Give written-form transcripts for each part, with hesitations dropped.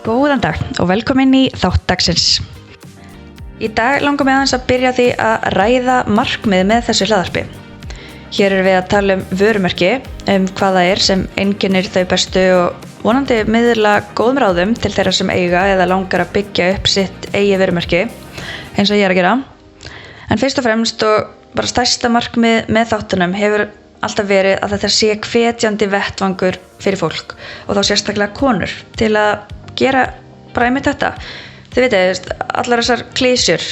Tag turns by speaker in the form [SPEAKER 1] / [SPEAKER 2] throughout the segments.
[SPEAKER 1] Góðan dag og velkomin í þátt dagsins. Í dag langar mig aðeins að byrja á því að ræða markmið með þessu hlaðvarpi. Hér erum við að tala vörumerki, hvað það er sem einkennir þau bestu og vonandi miðla góðum ráðum til þeirra sem eiga eða langar að byggja upp sitt eigið vörumerki, eins og ég er að gera. En fyrst og fremst og bara stærsta markmið með þáttunum hefur alltaf verið að þetta sé hvetjandi vettvangur fyrir fólk og þá sérstaklega konur til að gera bara einmitt þetta. Þið vitið, allar þessar klísjur,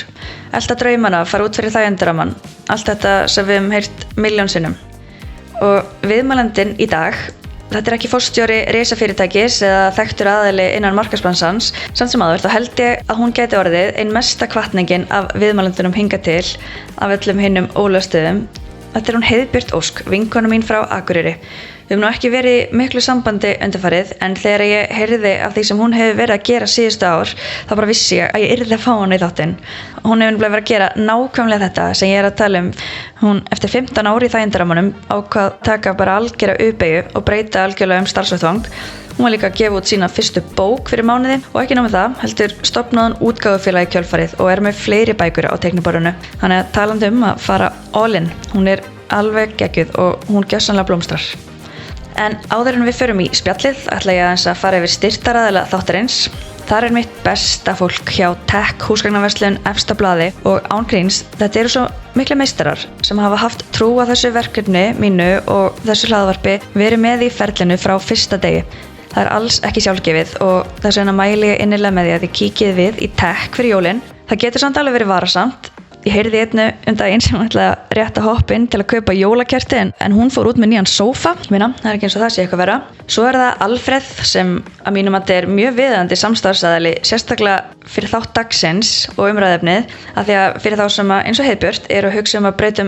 [SPEAKER 1] elta draumana, fara út fyrir þægindarammann, allt þetta sem við höfum heyrt milljón sinnum. Og viðmælandinn í dag, þetta er ekki forstjóri risafyrirtækis eða þekktur aðili innan markaðsbransans, samt sem áður þá held ég að hún gæti orðið ein mesta hvatningin af viðmælandunum hingað til af öllum hinnum ólöstuðum. Þetta er hún Heiðbjört Ósk, vinkona mín frá Akureyri. Við höfum nú ekki verið í miklu sambandi undanfarið, en þegar ég heyrði af því sem hún hefur verið að gera síðustu ár, þá bara vissi ég að ég yrði að fá hana í þáttinn. Hún hefur verið að gera nákvæmlega þetta sem ég er að tala um. Hún eftir 15 ár í þægindarammanum ákvað taka bara algera uppeigju og breyta algjörlega starfsvettvang. Hún var líka að gefa út sína fyrstu bók fyrir mánuði og ekki nóg með það, heldur stofnaði hún útgáfufélag í kjölfarið og er með fleiri bækur á teikniborðinu. Þannig að talandi að fara all in, hún er alveg geggjuð og hún gjörsamlega blómstrar. En áður en við förum í spjallið ætla ég aðeins að fara yfir styrktaraðila þáttarins. Þar er mitt besta fólk hjá Tech húsgagnaverslun efst á blaði og án gríns, þetta eru svo mikla meistarar sem hafa haft trú á þessu verkefni mínu og þessu hlaðvarpi verið með í ferlinu frá fyrsta degi. Það er alls ekki sjálfgefið og þess vegna mæli ég innilega með því að þið kíkið við í Tech fyrir jólin. Það getur samt alveg verið varasamt. Ég heyrði einnu daginn sem ætlaði rétt að hoppa inn til að kaupa jólakerti en hún fór út með nýjan sófa. Það er ekki eins og það sé eitthvað vera. Svo er það Alfreð sem að mínum að þetta er mjög viðeigandi samstarfsaðili, sérstaklega fyrir þátt dagsins og umræðefnið, af því að fyrir þá sem að, eins og Heiðbjört eru að hugsa að breyta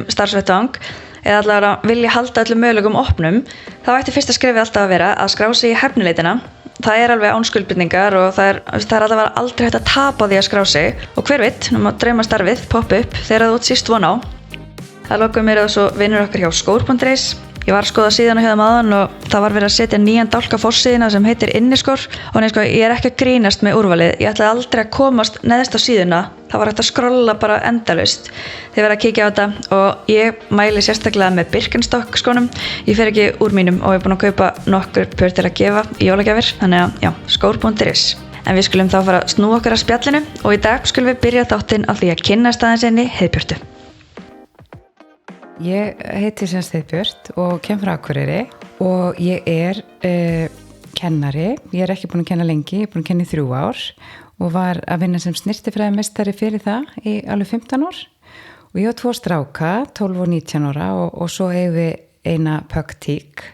[SPEAKER 1] eða allavega vilja halda öllum mögulegum opnum, þá ætti fyrsta skrefið alltaf að vera að skrá sig í hæfnileitina. Það er alveg án skuldbindningar og það er allavega aldrei hægt að tapa því að skrá sig og hver veit, draumastarfið poppa upp þegar þú átt síst von á. Það lokum mér að svo vinnur okkar hjá skór.is. Ég var að skoða síðan og höfðum áðan og það var verið að setja nýjan dálk á forsíðuna sem heitir Inniskor og ég er ekki að grínast með úrvalið. Ég ætlaði aldrei að komast neðst á síðuna. Það var hægt að skrolla bara endalaust. Þið verða að kíkja á þetta og ég mæli sérstaklega með Birkenstock skónum. Ég fer ekki úr mínum og ég er búin að kaupa nokkur pör til að gefa í jólagjafir. Þannig að já, skór.is. En við skulum þá fara að snúa okkur að spjallinu og í dag skulum við byrja þáttinn á því að kynnast aðeins henni Heiðbjörtu.
[SPEAKER 2] Ég heiti semst Heiðbjört og kem frá Akureyri og ég er kennari. Ég er ekki búin að kenna lengi, ég er búin að kenna í 3 ár og var að vinna sem snyrtifræðimeistari fyrir það í alveg 15 ár. Og ég á 2 stráka, 12 og 19 ára og svo eigum við eina pöktík.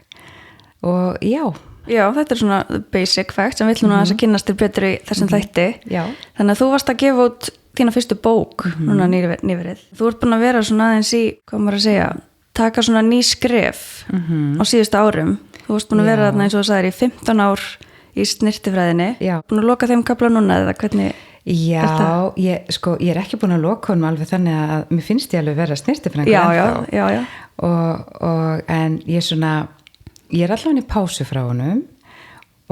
[SPEAKER 2] Og já.
[SPEAKER 1] Já, þetta er svona basic fact sem við ætlum að kynnast þér betur í þessum þætti.
[SPEAKER 2] Já.
[SPEAKER 1] Þannig að þú varst að gefa út þína fyrstu bók núna nýverið. Þú ert búin að vera svona aðeins í, hvað maður að segja, taka svona ný skref á síðustu árum. Þú varst búin að vera þarna eins og þú sagðir í 15 ár í snyrtifræðinni. Já. Búin að loka þeim kafla núna eða hvernig?
[SPEAKER 2] Já, ég er ekki búin að loka honum alveg þannig að mér finnst ég alveg vera snyrtifræðingur ennþá. Já. En ég er allavega í pásu frá honum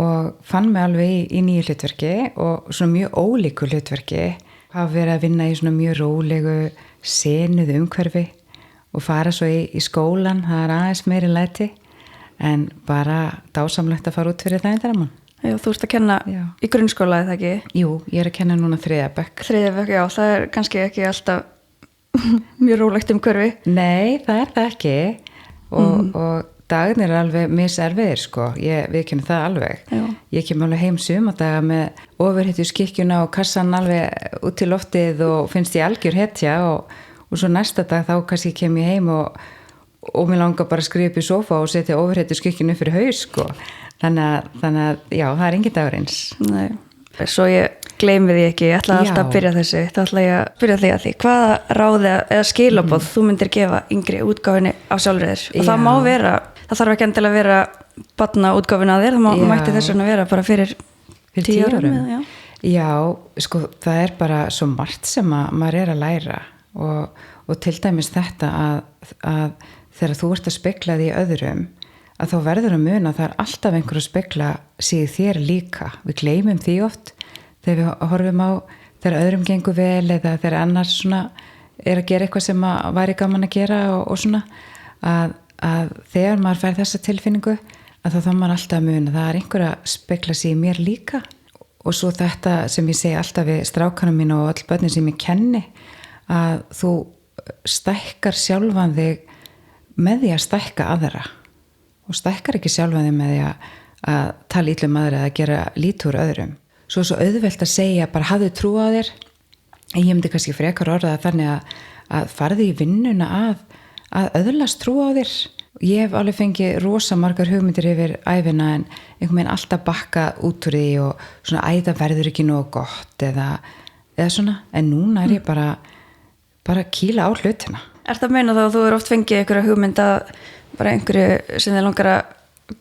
[SPEAKER 2] og fann mig alveg í nýju hlutverki og svona mjög ólíku hlutverki. Hafa verið að vinna í svona mjög rólegu, senuðu umhverfi og fara svo í skólan, það er aðeins meiri læti, en bara dásamlegt að fara út fyrir þægindarammann.
[SPEAKER 1] Já, þú ert að kenna í grunnskóla, eða ekki?
[SPEAKER 2] Jú, ég er að kenna núna 3. bekk. 3.
[SPEAKER 1] bekk, já, það er kannski ekki alltaf mjög rólegt umhverfi.
[SPEAKER 2] Nei, það er það ekki og dagarnir er alveg miserfiðir ég viðurkenni það alveg. Já. Ég kem alveg heim sumadaga með ofurhetju skikkjuna og kassan alveg út til loftið og finnst ég algjör hetja og svo næsta dag þá kannski kem ég heim og mér langar bara að skrifa upp í sofa og setja ofurhetju skikkjuna upp fyrir haus þannig að já, það er engin dagur eins.
[SPEAKER 1] Nei. Svo ég gleymi því ekki, ég ætla alltaf að byrja þessu. Þá ætla ég að byrja því að því hvaða ráði eða skilaboð þú myndir gefa yngri útgáfinni á sjálfur þér og það má vera. Það þarf ekki endilega að vera barna útgáfuna að þér, það mætti þess að vera bara fyrir 10 árum.
[SPEAKER 2] Já, það er bara svo margt sem maður er að læra og til dæmis þetta að þegar þú ert að spegla því öðrum að þá verður að muna að það alltaf einhver að spegla sig þér líka. Við gleymum því oft þegar við horfum á þegar öðrum gengur vel eða þegar annars svona að gera eitthvað sem að væri gaman að gera og svona að þegar maður fær þessa tilfinningu að þá maður alltaf að muna það einhver að spegla sig í mér líka. Og svo þetta sem ég segi alltaf við strákanum mín og öll börnin sem ég kenni að þú stækkar sjálfan þig með því að stækka aðra og stækkar ekki sjálfan þig með því að tala illum aðra eða gera lítið úr öðrum. Svo auðvelt að segja bara hafðu trú á þér en ég myndi kannski frekar orða þannig að farði í vinnuna að öðlast trú á þér. Ég hef alveg fengið rosa margar hugmyndir yfir æfina en einhvern veginn alltaf bakka út úr því og svona æða verður ekki nógu gott eða svona en núna ég bara kýla á hlutina.
[SPEAKER 1] Ertu að meina þá að þú oft fengið einhverja hugmynda bara einhverju sem þið langar að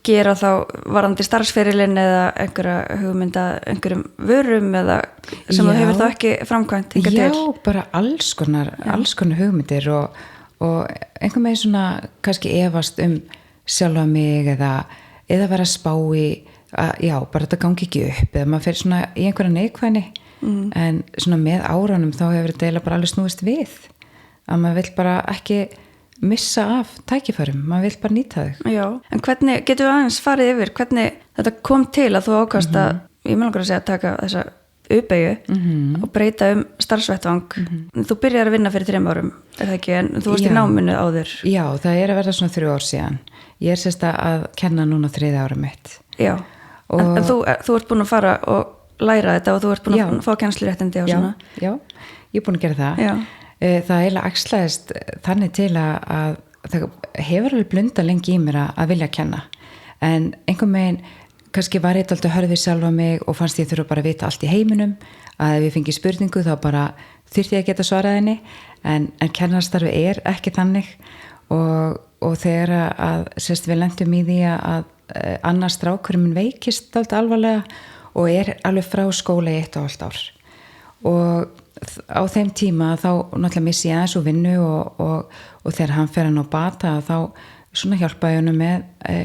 [SPEAKER 1] gera þá varandi starfsferilinn eða einhverja hugmynda einhverjum vörum eða sem þú hefur þá ekki framkvæmt hingað til?
[SPEAKER 2] Já, bara alls konar hugmyndir og einhvern veginn svona kannski efast sjálfa mig eða vera að spá í að bara þetta gangi ekki upp eða maður fer svona í einhverja neikvæðni en svona með árunum þá hefur þetta eiginlega bara alveg snúist við að maður vill bara ekki missa af tækifærum, maður vill bara nýta þau. Já,
[SPEAKER 1] en hvernig getur við aðeins farið yfir hvernig þetta kom til að þú ákast að ég með langar að segja að taka þessa uppeyju og breyta starfsvettvang. Þú byrjar að vinna fyrir 3 árum, er það ekki, en þú varst í náminu áður.
[SPEAKER 2] Já, það að verða svona 3 ár síðan. Ég sérst að kenna núna 3. árum mitt.
[SPEAKER 1] Já, en þú ert búin að fara og læra þetta og þú ert búin að fá kennsluréttindi og svona.
[SPEAKER 2] Já, ég er búin að gera það. Já. Það eiginlega æxlaðist þannig til að það hefur alveg blunda lengi í mér að vilja kenna. En einhvern veginn kannski var ég alltaf hörðið sjálfa mig og fannst ég þurfa bara að vita allt í heiminum að ef ég fengi spurningu þá bara þyrfti ég að geta svarað henni en kennarstarfi ekki þannig og þegar að sérst við lentum í því að annars strákurinn minn veikist alltaf alvarlega og alveg frá skóla í 1,5 ár og á þeim tíma þá náttúrulega missi ég aðeins úr vinnu og þegar hann fer hann á bata þá svona hjálpaði hann með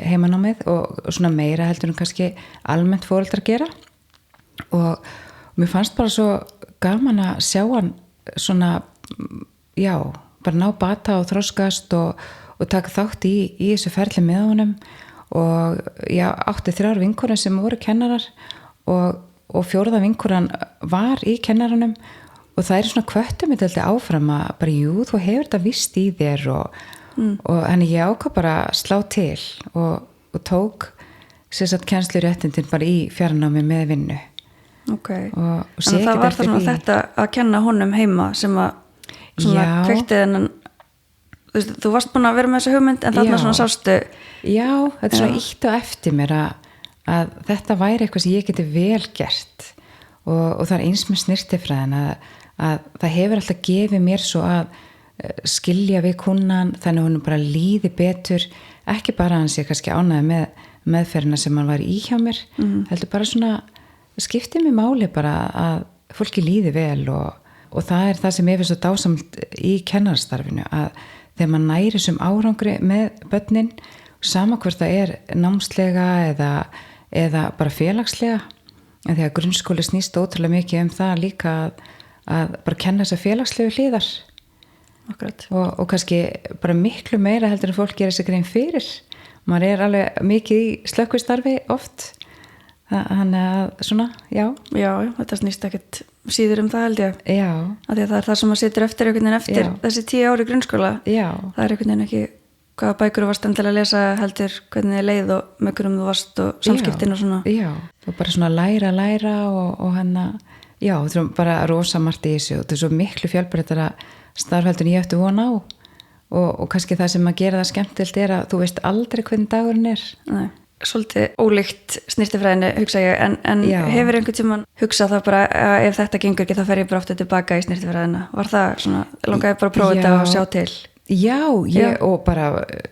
[SPEAKER 2] heimanámið og svona meira heldur hann kannski almennt foreldrar gera og mér fannst bara svo gaman að sjá hann svona bara ná bata og þroskast og taka þátt í þessu ferli með honum og ég átti 3 vinkonur sem voru kennarar og 4. vinkonan var í kennaranum og það svona hvöttum mig alltaf áfram að bara þú hefur þetta vist í þér og henni ég ákvað bara að slá til og tók sérsagt kennsluréttindin bara í fjarnámi með vinnu.
[SPEAKER 1] Okay. Og þannig það var það svona þetta að kenna honum heima sem að svona kveikti þennan þú varst búin að vera með þessa hugmynd en þarna svona sástu
[SPEAKER 2] þetta svona ítt og eftir mér að þetta væri eitthvað sem ég geti vel gert og það eins með snirtifræðin að það hefur alltaf gefið mér svo að skilja við kunnan þannig að hún bara líði betur ekki bara hans ég kannski ánæði með meðferðina sem hann var í hjá mér heldur bara svona skiptið mér máli bara að fólki líði vel og það það sem ég finnst svo dásamt í kennarastarfinu að þegar maður næri þessum árangri með börnin sama hvort það námslega eða bara félagslega en þegar grunnskóli snýst ótrúlega mikið það líka að bara kenna þessar félagslegu hliðar og kannski bara miklu meira heldur en fólk gera sig grein fyrir maður alveg mikið í slökkvistarfi oft þannig að svona, já, þetta snýst ekkert síður það held ég að því að það það sem maður situr eftir þessi 10 ári grunnskóla það einhvern veginn ekki hvaða bækur þú varst endilega að lesa heldur hvernig þið leið og með hverjum þú varst og samskiptin og svona og bara svona læra og þú þurfum bara rosa margt í þessu og þetta svo miklu fjölbreyttara starfheldur en ég ætti von á og kannski það sem að gera það skemmtilt að þú veist aldrei hvernig dagurinn Nei.
[SPEAKER 1] Svolítið ólíkt snirtifræðinu hugsa ég en hefur einhvern tímann hugsað það bara að ef þetta gengur ekki þá fer ég bara aftur tilbaka í snirtifræðina var það svona, langaði bara að prófa þetta og sjá til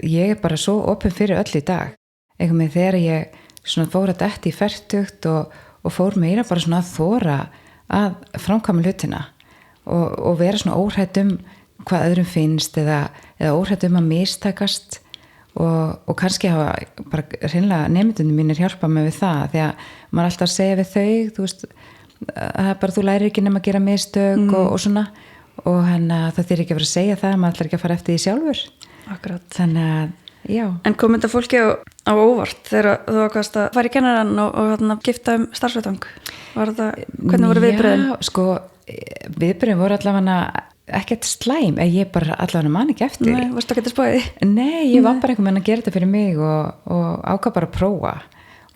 [SPEAKER 2] ég bara svo opin fyrir öll í dag einhvern veginn þegar ég svona fór að detti í fertugt og fór meira bara svona að þóra að framkvæma hlutina og vera svona óhrædd hvað öðrum finnst eða óhrædd að mistakast og kannski hafa bara hreinlega nemyndunum mínir hjálpað mig við það því að maður alltaf að segja við þau þú veist, það er bara þú lærir ekki nema að gera mistök og svona og það þýr ekki að vera að segja það maður ætlar ekki að fara eftir því sjálfur.
[SPEAKER 1] Akkurat.
[SPEAKER 2] Þannig að, já.
[SPEAKER 1] En kom þetta fólki á óvart þegar þú ákvaðst að fara í kennarann og gifta starfsvettvang? Var það, hvernig voru viðbröðin?
[SPEAKER 2] Já, sko, viðbröðin voru allavega ekkert slæm, ég bara allavega man ekki eftir.
[SPEAKER 1] Nei, varstu ekki að spáði því?
[SPEAKER 2] Nei, ég var bara einhvern veginn að gera þetta fyrir mig og ákvað bara að prófa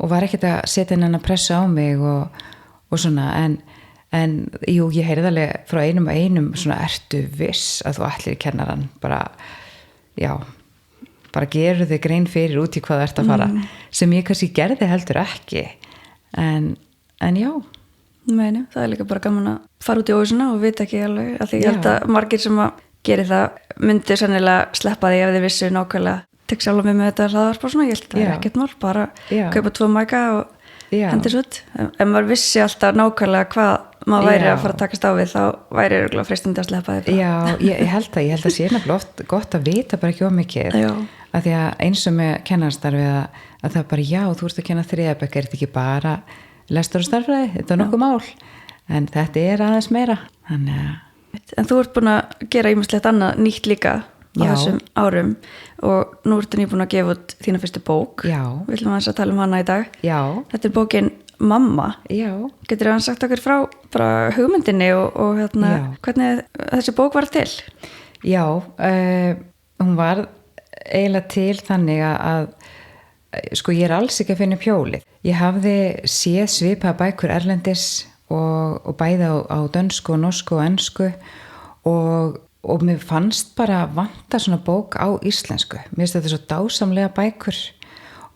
[SPEAKER 2] og var ekkert að setja inn að pressa á mig og svona, en jú, ég heyrði alveg frá einum svona ertu viss að þú ætlir í kennarann bara, já, bara gerur þig grein fyrir út í hvað þú ert að fara sem ég kannski gerði heldur ekki en já.
[SPEAKER 1] Meini, það er líka bara gaman að fara út í óvísuna og vita ekki alveg að því ég held að margir sem að geri það myndi sennilega sleppa því ef þið vissu nákvæmlega tek sjálf með þetta hlaðvarp og svona, ég held að það er ekkert mál bara kaupa 2 mæka og hendur svo út. Ef maður vissi alltaf nákvæmlega hvað maður væri að fara að takast á við þá væri örugglega freistandi að sleppa því.
[SPEAKER 2] Já, ég held að sé nefnilega oft gott að vita bara ekki of mikið að því að eins og með kennarstarfi að það bara já, þú ert að kenna 3. bekk er þetta ekki bara lestur og starfræði, þetta er nokkuð mál en þetta er aðeins meira. En þú ert búin að gera ýmislegt annað nýtt líka á þessum árum og nú ertu nýbúin að gefa út þína fyrstu bók. Já.
[SPEAKER 1] Við ætlum aðeins að tala um hana í dag.
[SPEAKER 2] Já.
[SPEAKER 1] Þetta er bókin Mamma.
[SPEAKER 2] Já.
[SPEAKER 1] Getur þú sagt okkur frá bara hugmyndinni og hvernig þessi bók var til?
[SPEAKER 2] Já, hún var eiginlega til þannig að sko ég er alls ekki að finna upp hjólið. Ég hafði séð svipaða bækur erlendis og bæði á dönsku og norsku og ensku og mér fannst bara vanta svona bók á íslensku. Mér finnst þetta svo dásamlega bækur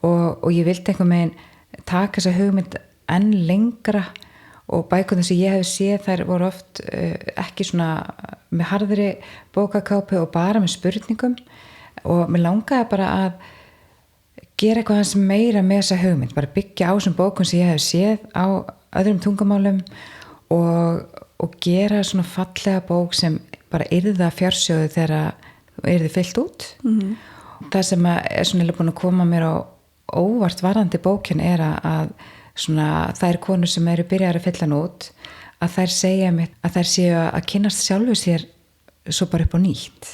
[SPEAKER 2] og ég vildi einhvern veginn taka þessa hugmynd enn lengra og bækurnar sem ég hef séð þær voru oft ekki svona með harðri bókakápu og bara með spurningum og mér langaði bara að gera eitthvað hans meira með þessa hugmynd, bara byggja á þessum bókum sem ég hef séð á öðrum tungumálum og gera svona fallega bók sem bara yrða fjársjóðu þegar yrði fyllt út. Það sem er svona búin að koma mér á óvart varðandi bókin er að svona þær konur sem eru byrjar að fylla hann út að þær segja mér að þær séu að kynnast sjálfu sér svo bara upp á nýtt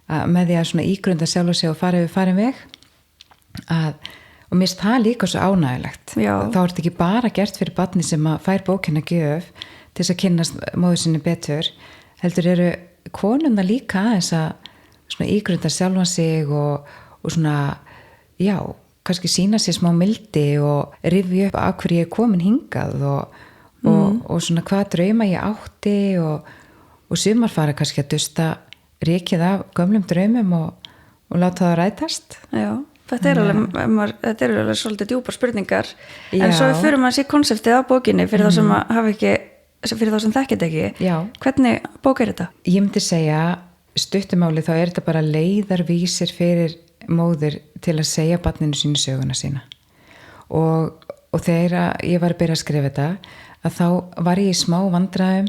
[SPEAKER 2] að með því að svona ígrunda sjálfu sér og fara yfir farin veg og mér finnst það líka svo ánægilegt. Þá er þetta ekki bara gert fyrir barni sem að fær bókina gjöf til þess að kynnast móður sinni betur heldur eru konuna líka aðeins að svona ígrunda sjálfan sig og svona já, kannski sína sér smá mildi og rifja upp af hverju ég er komin hingað og svona hvað drauma ég átti og sumar fara kannski að dusta rykið af gömlum draumum og láta það rætast.
[SPEAKER 1] Já, þetta er alveg svolítið djúpar spurningar en svo fyrir maður sér konseptið á bókinni fyrir þá sem hafa ekki fyrir þá sem þekkit ekki. Já. Hvernig bók er þetta?
[SPEAKER 2] Ég myndi segja stuttumáli þá er þetta bara leiðarvísir fyrir móðir til að segja barninu sínu söguna sína og þegar ég var að byrja að skrifa þetta að þá var ég í smá vandræðum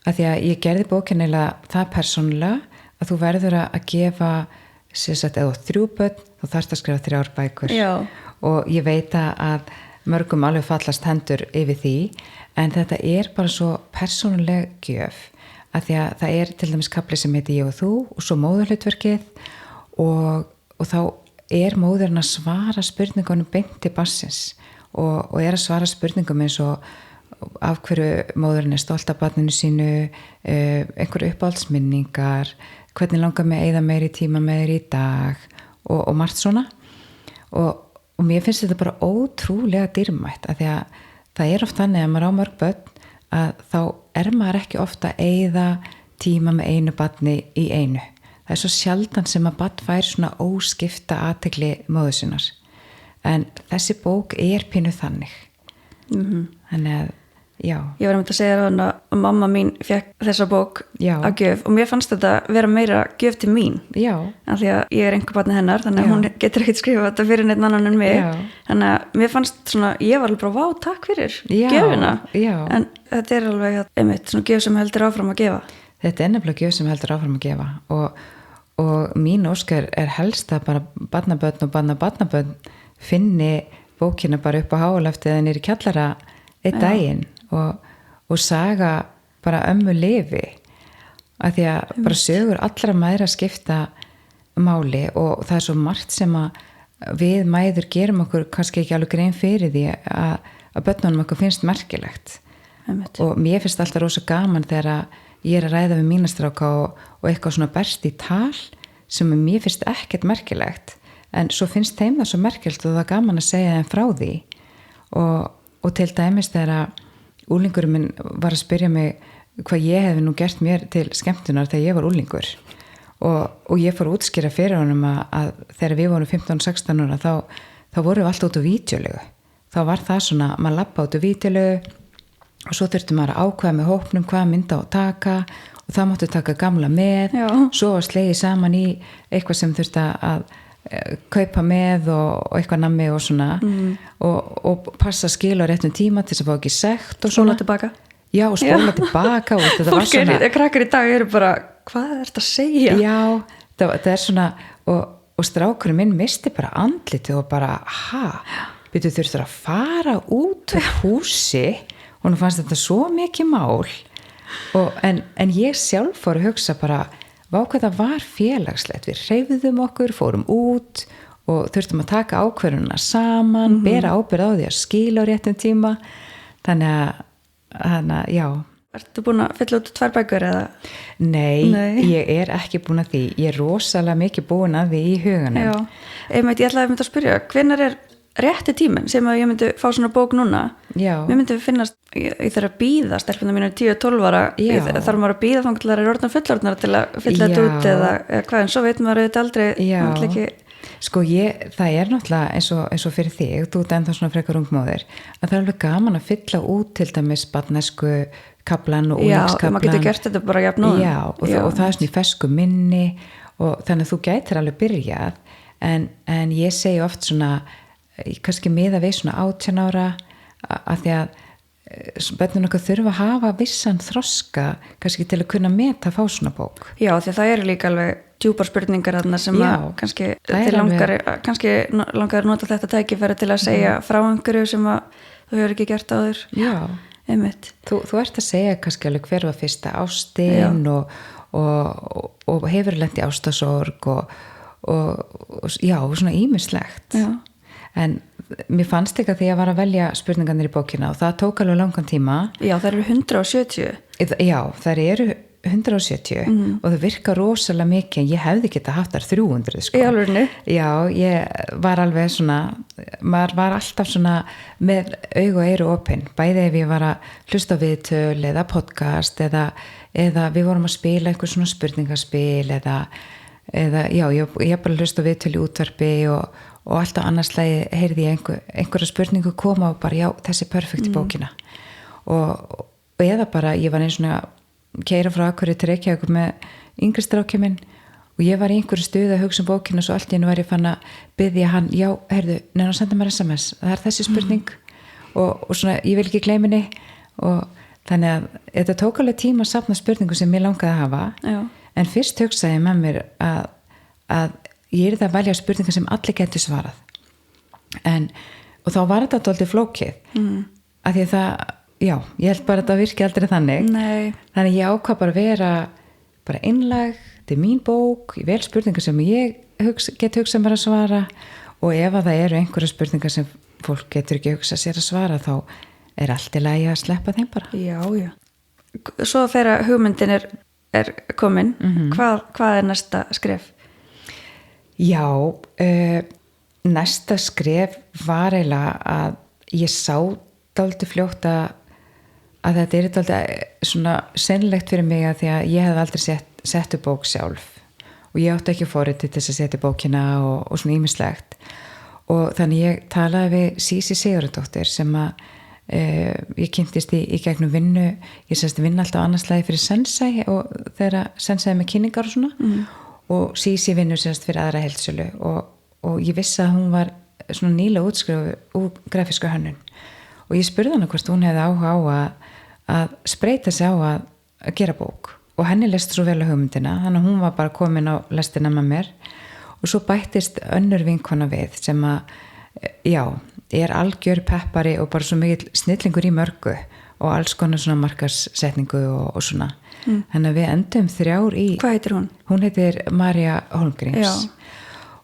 [SPEAKER 2] að því að ég gerði bókinilega það persónulega að þú verður að gefa eða 3 börn þá þarfst að skrifa 3 bækur. Já. Og ég veit að mörgum alveg fallast hendur yfir því en þetta er bara svo persónuleg gjöf að því að það er til dæmis kafli sem heitir Ég og þú og svo móðurhlutverkið og þá er móðurinn að svara spurningunum beint til barnsins og er að svara spurningum eins og af hverju móðurinn er stolt af barninu sínu, einhverju uppáhaldsminningar, hvernig langar mig að eyða meiri tíma með þér í dag og margt svona og mér finnst þetta bara ótrúlega dýrmætt af því að það er oft þannig að maður á mörg börn að þá er maður ekki ofta að eyða tíma með einu barni í einu. Það er svo sjaldan sem að barn fær svona óskipta athygli móður sinnar. En þessi bók er pínu þannig. Þannig að, já.
[SPEAKER 1] Ég var að segja að mamma mín fekk þessa bók að gjöf og mér fannst þetta vera meira gjöf til mín. Já. Af því að ég er einhver barni hennar, þannig að hún getur ekkert skrifað þetta fyrir neitt annan en mig. Já. Þannig að mér fannst svona, ég var alveg bara, vá, takk fyrir gjöfina. Já. En þetta er alveg, einmitt, svona gjöf sem heldur áfram að gefa.
[SPEAKER 2] Þetta er nefnilega gjöf sem heldur áfram að gefa og mín óskar helst að bara barnabörn og barnabörn finni bókina bara upp á háaloftið eða niður í kjallara einn daginn og saga bara ömmu lifi að því að bara sögur allra mæðra skipta máli og það er svo margt sem að við mæður gerum okkur kannski ekki alveg grein fyrir því að börnunum okkur finnst merkilegt og mér finnst alltaf rosa gaman þegar ég er að ræða við mína stráka og eitthvað svona berst í tal sem mér finnst ekkert merkilegt en svo finnst þeim það svo merkilegt og það er gaman að segja þeim frá því og til dæmis þegar úlingurinn minn var að spyrja mig hvað ég hefði nú gert mér til skemmtunar þegar ég var úlingur og ég fór að útskýra fyrir honum að þegar við vorum 15-16 ára þá vorum við alltaf út á vídeolegu þá var það svona, maður labba út á vídeolegu og svo þurfti maður að ákveða með hópnum hvað mynda á taka og það máttu taka gamla með svo var slegið saman í eitthvað sem þurfti að kaupa með og eitthvað nammi og svona og passa skil á réttum tíma til þess að fá ekki sekt og svona
[SPEAKER 1] tilbaka
[SPEAKER 2] já og spóla tilbaka og þetta var svona
[SPEAKER 1] krakkar í dag eru bara hvað er þetta að segja
[SPEAKER 2] já það er svona og strákurinn minn misti bara andlitið og bara byrju þurftur að fara út úr húsi og hún fannst þetta svo mikið mál en ég sjálf fór að hugsa bara hvað það var félagslegt við hreyfðum okkur, fórum út og þurftum að taka ákvörðuna saman bera ábyrgð á því að skila á réttum tíma þannig að já
[SPEAKER 1] Ertu búin að fylla út 2 bækur eða?
[SPEAKER 2] Nei, ég er ekki búin að því ég er rosalega mikið búin að því í huganum
[SPEAKER 1] Já, ég ætlaði að spyrja hvenær er rétti tíminn sem að ég myndi fá svona bók núna mér myndi finnast, ég þarf að bíða stelpuna mínu 10-12 ára þarf maður að bíða þannig til að það er orðan fullorðnar til að fylla þetta út eða hvað en svo veit maður auðvitað aldrei
[SPEAKER 2] Sko það er náttúrulega eins og fyrir þig, þú ert ennþá svona frekar ungmóðir að það er alveg gaman að fylla út til dæmis barnesku kaplan og úlingskaplan
[SPEAKER 1] Já, maður getur gert þetta bara jafn nóðum
[SPEAKER 2] Já, og það er svona í fesku minni og þannig að þú gætir alveg byrjað en ég segi oft svona kannski miða við svona 18 ára að því að börnin okkar þurfa að hafa vissan þroska kannski til að kunna meta fá svona bók
[SPEAKER 1] Já, því að það eru líka alveg djúpar spurningar þarna sem að kannski langar að nota þetta tækifæri til að segja frá einhverju sem að þú hefur ekki gert áður
[SPEAKER 2] Já,
[SPEAKER 1] einmitt
[SPEAKER 2] Þú ert að segja kannski alveg hver var fyrsta ástin og hefur lent í ástasorg og já, svona ýmislegt en mér fannst ekki að því að var að velja spurningarnir í bókina og það tók alveg langan tíma
[SPEAKER 1] Já, það eru 170
[SPEAKER 2] Já, það eru 170 og það virka rosalega mikið en ég hefði geta haft þar 300 sko.
[SPEAKER 1] Í alvörinu?
[SPEAKER 2] Já, ég var alveg svona maður var alltaf svona með augu og eyru opin, bæði ef ég var að hlusta á viðtöl eða podcast eða við vorum að spila einhver svona spurningaspil eða já, ég bara hlusta á viðtöl í útvarpi og alltaf annarslægi heyrði ég einhverja spurningu koma og bara já, þessi er perfekt í bókina og eða bara ég var eins og keyra frá Akureyri til Reykjavík með yngri strákinn minn og ég var í einhverju stuði að hugsa bókina svo allt í einu var ég fann að biðja hann já, heyrðu, neina að senda mér SMS það er þessi spurning og svona, ég vil ekki gleyma henni og þannig að þetta tók alveg tíma að safna spurningu sem ég langaði að hafa en fyrst hugsaði ég með mér að ég er það að velja spurningar sem allir getur svarað og þá var þetta dálítið flókið af því að það já, ég held bara að þetta virki aldrei þannig þannig ég ákvað bara að vera bara einlæg, þetta er mín bók ég vel spurningar sem ég get hugsað mér að svara og ef að það eru einhverja spurningar sem fólk getur ekki hugsað sér að svara þá er allt í lagi að sleppa þeim bara
[SPEAKER 1] Já Svo þegar hugmyndin er komin hvað er næsta skref?
[SPEAKER 2] Já næsta skref var eiginlega að ég sá dálítið fljótt að þetta er dálítið svona sennilegt fyrir mig að því að ég hef aldrei sett upp bók sjálf og ég átti ekki fórið til þess að setja bókina og svona ýmislegt og þannig ég talaði við Sísi Sigurðardóttir sem að ég kynntist í gegnum vinnu ég sérst vinna alltaf annarslægi fyrir Sensei og þegar Sensei með kynningar og svona og Sísi vinnur sérst fyrir aðra heildsölu og ég vissi að hún var svona nýlega útskrifuð úr grafísku hönnun og ég spurði hana hvort hún hefði áhuga á að spreita sig á að gera bók og henni lest svo vel á hugmyndina, þannig að hún var bara komin á lestina með mér og svo bættist önnur vinkona við sem að, já, er algjör peppari og bara svo mikil snillingur í mörgu og alls konar svona markarssetningu og svona. Þannig að við endum 3 í...
[SPEAKER 1] Hvað heitir hún?
[SPEAKER 2] Hún heitir Marja Holmgríms. Já.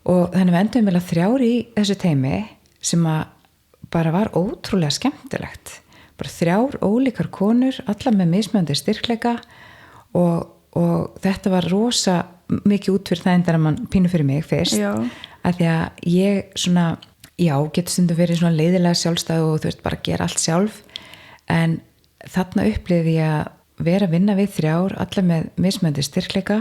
[SPEAKER 2] Og þannig að við endum vel að 3 í þessu teimi sem að bara var ótrúlega skemmtilegt. Bara 3 ólíkar konur, alla með mismunandi styrkleika og þetta var rosa mikið út fyrir það endar að mann pínu fyrir mig fyrst. Já. Að því að ég svona, já, getur stundum verið svona leiðilega sjálfstæð og þú veist, bara gera allt sjálf. En þarna upplifði ég að vera að vinna við 3, alla með mismunandi styrkleika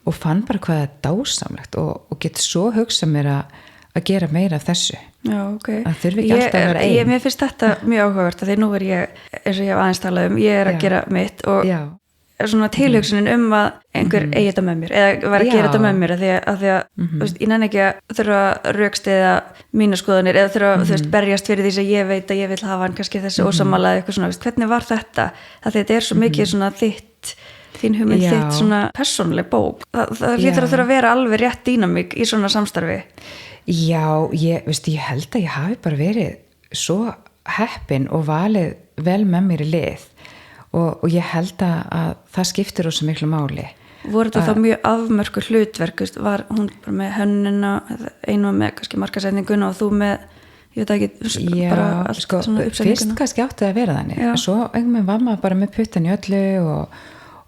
[SPEAKER 2] og fann bara hvað það er dásamlegt og getur svo hugsað mér að gera meira af þessu.
[SPEAKER 1] Já, ok.
[SPEAKER 2] Það þurfi ekki alltaf að vera ein. Mér
[SPEAKER 1] finnst þetta mjög áhugavert að því nú er ég, eins og ég hef aðeins talað ég er að gera mitt og svona tilhugsunin að einhver eigi þetta með mér eða vera að gera þetta með mér að því að veist, ég nenni ekki að þurfa að rökstyðja mína skoðanir eða þurfa þú veist, berjast fyrir því sem ég veit að ég vil hafa en kannski þessi ósammála eða eitthvað svona, veist, hvernig var þetta? Að þetta er svo mikið svona þín hugmynd, þitt svona persónuleg bók. Það hlýtur að þurfa að vera alveg rétt dýnamík í svona samstarfi.
[SPEAKER 2] Já, ég held að ég hafi bara verið svo heppin og valið vel með mér í lið og ég held að það skiptir óssvo miklu máli.
[SPEAKER 1] Voru þetta þá mjög afmörku hlutverk, var hún bara með hönnuna, einu með kannski markasetninguna og þú með, ég veit ekki, bara allt
[SPEAKER 2] sko,
[SPEAKER 1] svona uppsetninguna?
[SPEAKER 2] Fyrst kannski átti það að vera þannig, svo einhvern veginn var maður bara með puttan í öllu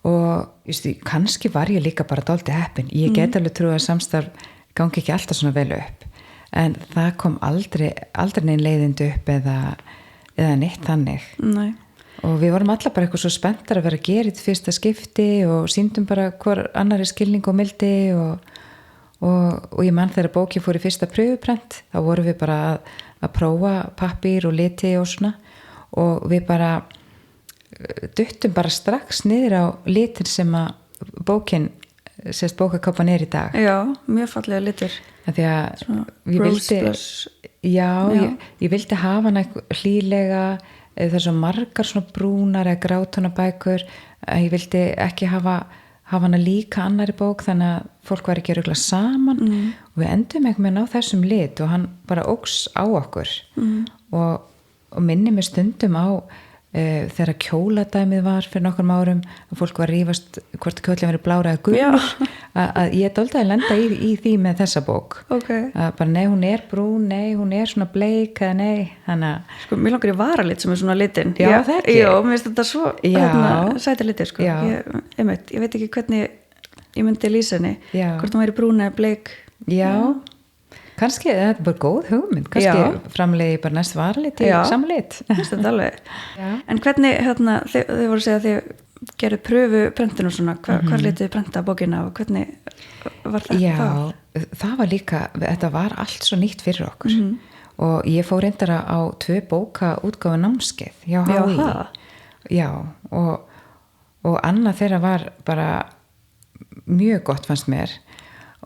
[SPEAKER 2] og just, kannski var ég líka bara dálítið heppin. Ég get alveg trú að samstarf gangi ekki alltaf svona vel upp, en það kom aldrei neinn leiðindi upp eða neitt þannig. Nei. Og við vorum alla bara eitthvað svo spenntar að vera að gera í þetta fyrsta skipti og sýndum bara hver annari skilning og mildi og ég mann þegar bókin fór í fyrsta pröfuprent, þá vorum við bara að prófa pappír og liti og svona og við bara duttum bara strax niður á litin sem að bókakápan er í dag.
[SPEAKER 1] Já, mjög fallega litur.
[SPEAKER 2] Því að ég vildi hafa hana hlýlega, það er svo margar svona brúnar eða grátonabækur að ég vildi ekki hafa hana líka annari bók þannig að fólk var ekki að rugla saman og við endum einhvern veginn á þessum lit og hann bara óks á okkur og minni mig stundum á þegar kjóladæmið var fyrir nokkrum árum og fólk var að rífast hvort kjólinn verið blára eða gulur að ég dálítið að lenda í því með þessa bók að bara nei, hún er brún, nei, hún er svona bleik eða nei, þannig að
[SPEAKER 1] sko, mér langar í varalit sem er svona litin
[SPEAKER 2] já, það ekki
[SPEAKER 1] já, mér finnst þetta svo sæta litir sko. Ég veit ekki hvernig ég myndi lýsa henni hvort hún væri brún eða bleik
[SPEAKER 2] já kannski, þetta er bara góð hugmynd kannski framleiði bara næst varlit í samlit
[SPEAKER 1] en hvernig, þið voru að segja að þið gerðu pröfu prentinu og svona, hvar lituðu prenta bókina og hvernig var það?
[SPEAKER 2] Já, það var líka, þetta var allt svo nýtt fyrir okkur og ég fór reyndara á 2 bóka útgáfu námskeið hjá HÍ og annað þeirra var bara mjög gott fannst mér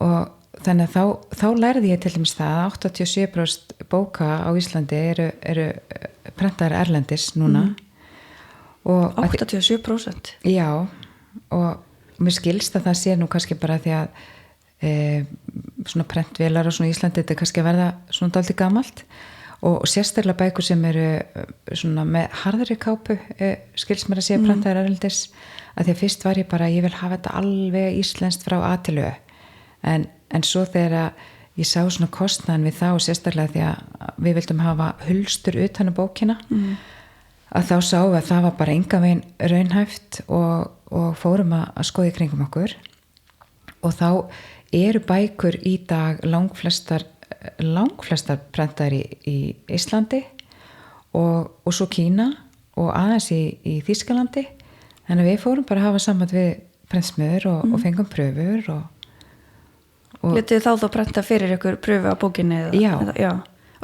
[SPEAKER 2] og þannig að þá lærði ég til dæmis það að 87% bóka á Íslandi eru prentaðar erlendis núna.
[SPEAKER 1] 87%?
[SPEAKER 2] Já, og mér skilst að það sé nú kannski bara því að svona prentvélar og svona í Íslandi þetta er kannski að verða svona dálítið gamalt og sérstaklega bækur sem eru svona með harðri kápu skilst mér að sé prentaðar erlendis að því að fyrst var ég bara, ég vil hafa þetta alveg íslenskt frá A til Ö en svo þegar ég sá svona kostnaðan við það og sérstaklega því að við vildum hafa hulstur utan á bókina að þá sáum við að það var bara engan veginn raunhæft og fórum að skoða í kringum okkur og þá eru bækur í dag langflestar prentaðar í Íslandi og svo Kína og aðeins í Þýskalandi þannig að við fórum bara að hafa samband við prentsmiður og fengum pröfur og
[SPEAKER 1] Létuð þá prenta fyrir ykkur pröfu á bókinni? Já.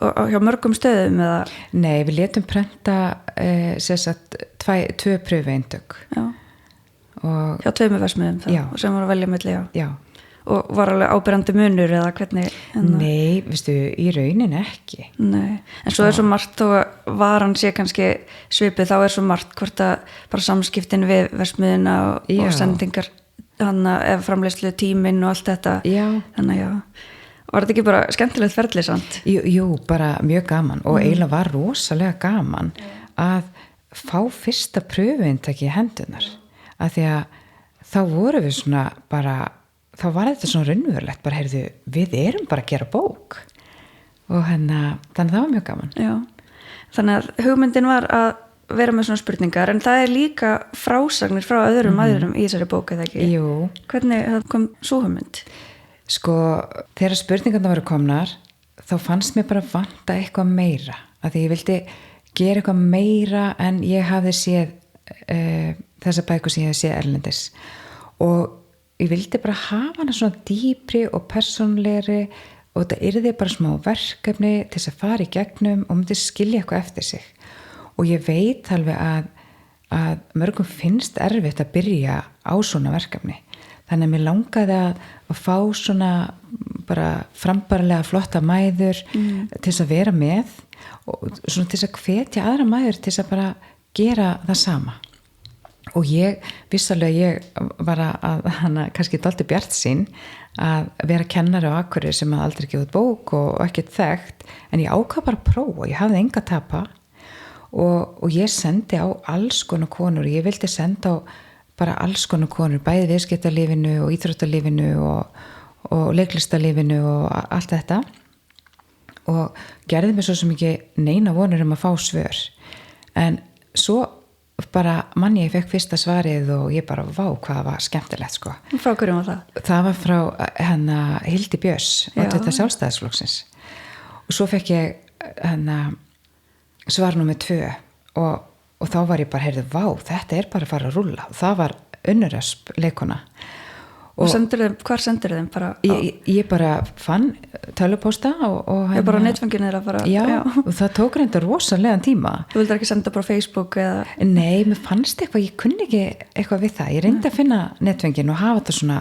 [SPEAKER 1] Og hjá mörgum stöðum eða?
[SPEAKER 2] Nei, við létum prenta tvö pröfueindök.
[SPEAKER 1] Já. Hjá 2 versmiðum það? Já. Og sem voru að velja milli, já.
[SPEAKER 2] Já.
[SPEAKER 1] og var alveg ábyrjandi munur eða hvernig?
[SPEAKER 2] Nei, veistu, í raunin ekki.
[SPEAKER 1] Nei, en svo svo margt þó varan sé kannski svipið, þá svo margt hvort að bara samskiptin við versmiðina og sendingar eða framleiðslu tíminn og allt þetta.
[SPEAKER 2] Já.
[SPEAKER 1] Þannig var þetta ekki bara skemmtilegt ferli samt?
[SPEAKER 2] Jú, bara mjög gaman og eiginlega var rosalega gaman að fá fyrsta pröfuinntaki í hendunar, af því að þá voru við svona bara, þá var þetta svona raunverulegt, bara heyrðu, við erum bara að gera bók og þannig það var mjög gaman.
[SPEAKER 1] Já, þannig að hugmyndin var að vera með svona spurningar, en það líka frásagnir frá öðrum aðurum í þessari bók, eða ekki?
[SPEAKER 2] Jú.
[SPEAKER 1] Hvernig kom svo hugmynd?
[SPEAKER 2] Sko, þegar spurningarna voru komnar, þá fannst mér bara vanta eitthvað meira, af því ég vildi gera eitthvað meira en ég hafði séð þessa bækur sem ég hafði séð erlendis og ég vildi bara hafa hana svona dýpri og persónlegri og þetta yrði bara smá verkefni til þess að fara í gegnum og myndi skilja eitthvað eftir sig og ég veit alveg að mörgum finnst erfitt að byrja á svona verkefni, þannig að mér langaði að fá svona bara frambærilega flotta mæður til þess að vera með og svona til þess að hvetja aðra mæður til þess að bara gera það sama og ég vissalega ég var að hana kannski dálítið bjartsýn að vera kennari á Akureyri sem að aldrei gefið bók og ekkert þekkt en ég ákvað bara að prófa, ég hafði enga að tapa og ég sendi á alls konar konur, ég vildi senda á bara alls konar konur, bæði viðskiptalífinu og íþróttalífinu og leiklistalífinu og allt þetta og gerði mig svo sem ekki neina vonur að fá svör en svo bara manni ég fekk fyrsta svarið og ég bara vá hvað var skemmtilegt sko.
[SPEAKER 1] Frá hverjum var það? Það
[SPEAKER 2] var frá Hildi Björns oddvita Sjálfstæðisflokksins og svo fekk ég svar númer 2 og þá var ég bara heyrðu vá þetta bara að fara að rúlla og það var Unnur Ösp leikona
[SPEAKER 1] og hvar sendur þeim?
[SPEAKER 2] Ég bara fann tölvupósta og
[SPEAKER 1] ég bara netfangin er að fara
[SPEAKER 2] já, og það tók reynda rosalega tíma.
[SPEAKER 1] Þú vildir ekki senda bara Facebook eða?
[SPEAKER 2] Nei, mér fannst eitthvað, ég kunni ekki eitthvað við það, ég reyndi að finna netfangin og hafa þetta svona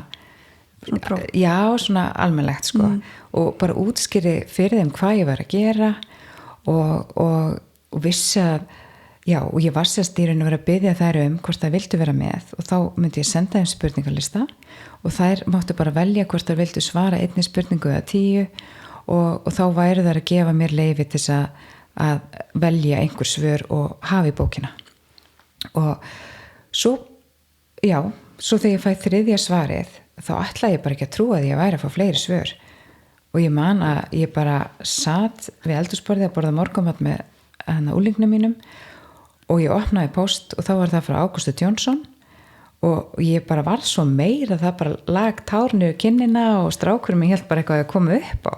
[SPEAKER 2] já, svona almennlegt sko og bara útskýri fyrir þeim hvað ég var að gera og vissi að já, og ég var sérstýrun að vera að biðja þær hvort það vildu vera með og þá myndi ég senda þeim spurningalista og þær máttu bara velja hvort þær vildu svara einni spurningu eða 10 og þá væru þær að gefa mér leyfi til þess að velja einhver svör og hafa í bókina og svo þegar ég fæ 3. svarið þá ætlaði ég bara ekki að trúa því að ég væri að fá fleiri svör og ég man að ég bara satt við eldhúsborðið að borða morgunmat með úlingnum mínum og ég opnaði post og þá var það frá Ágústu Jónsson og ég bara var svo meir að það bara lag tárnu kinnina og strákurinn minn hélt bara eitthvað að koma upp á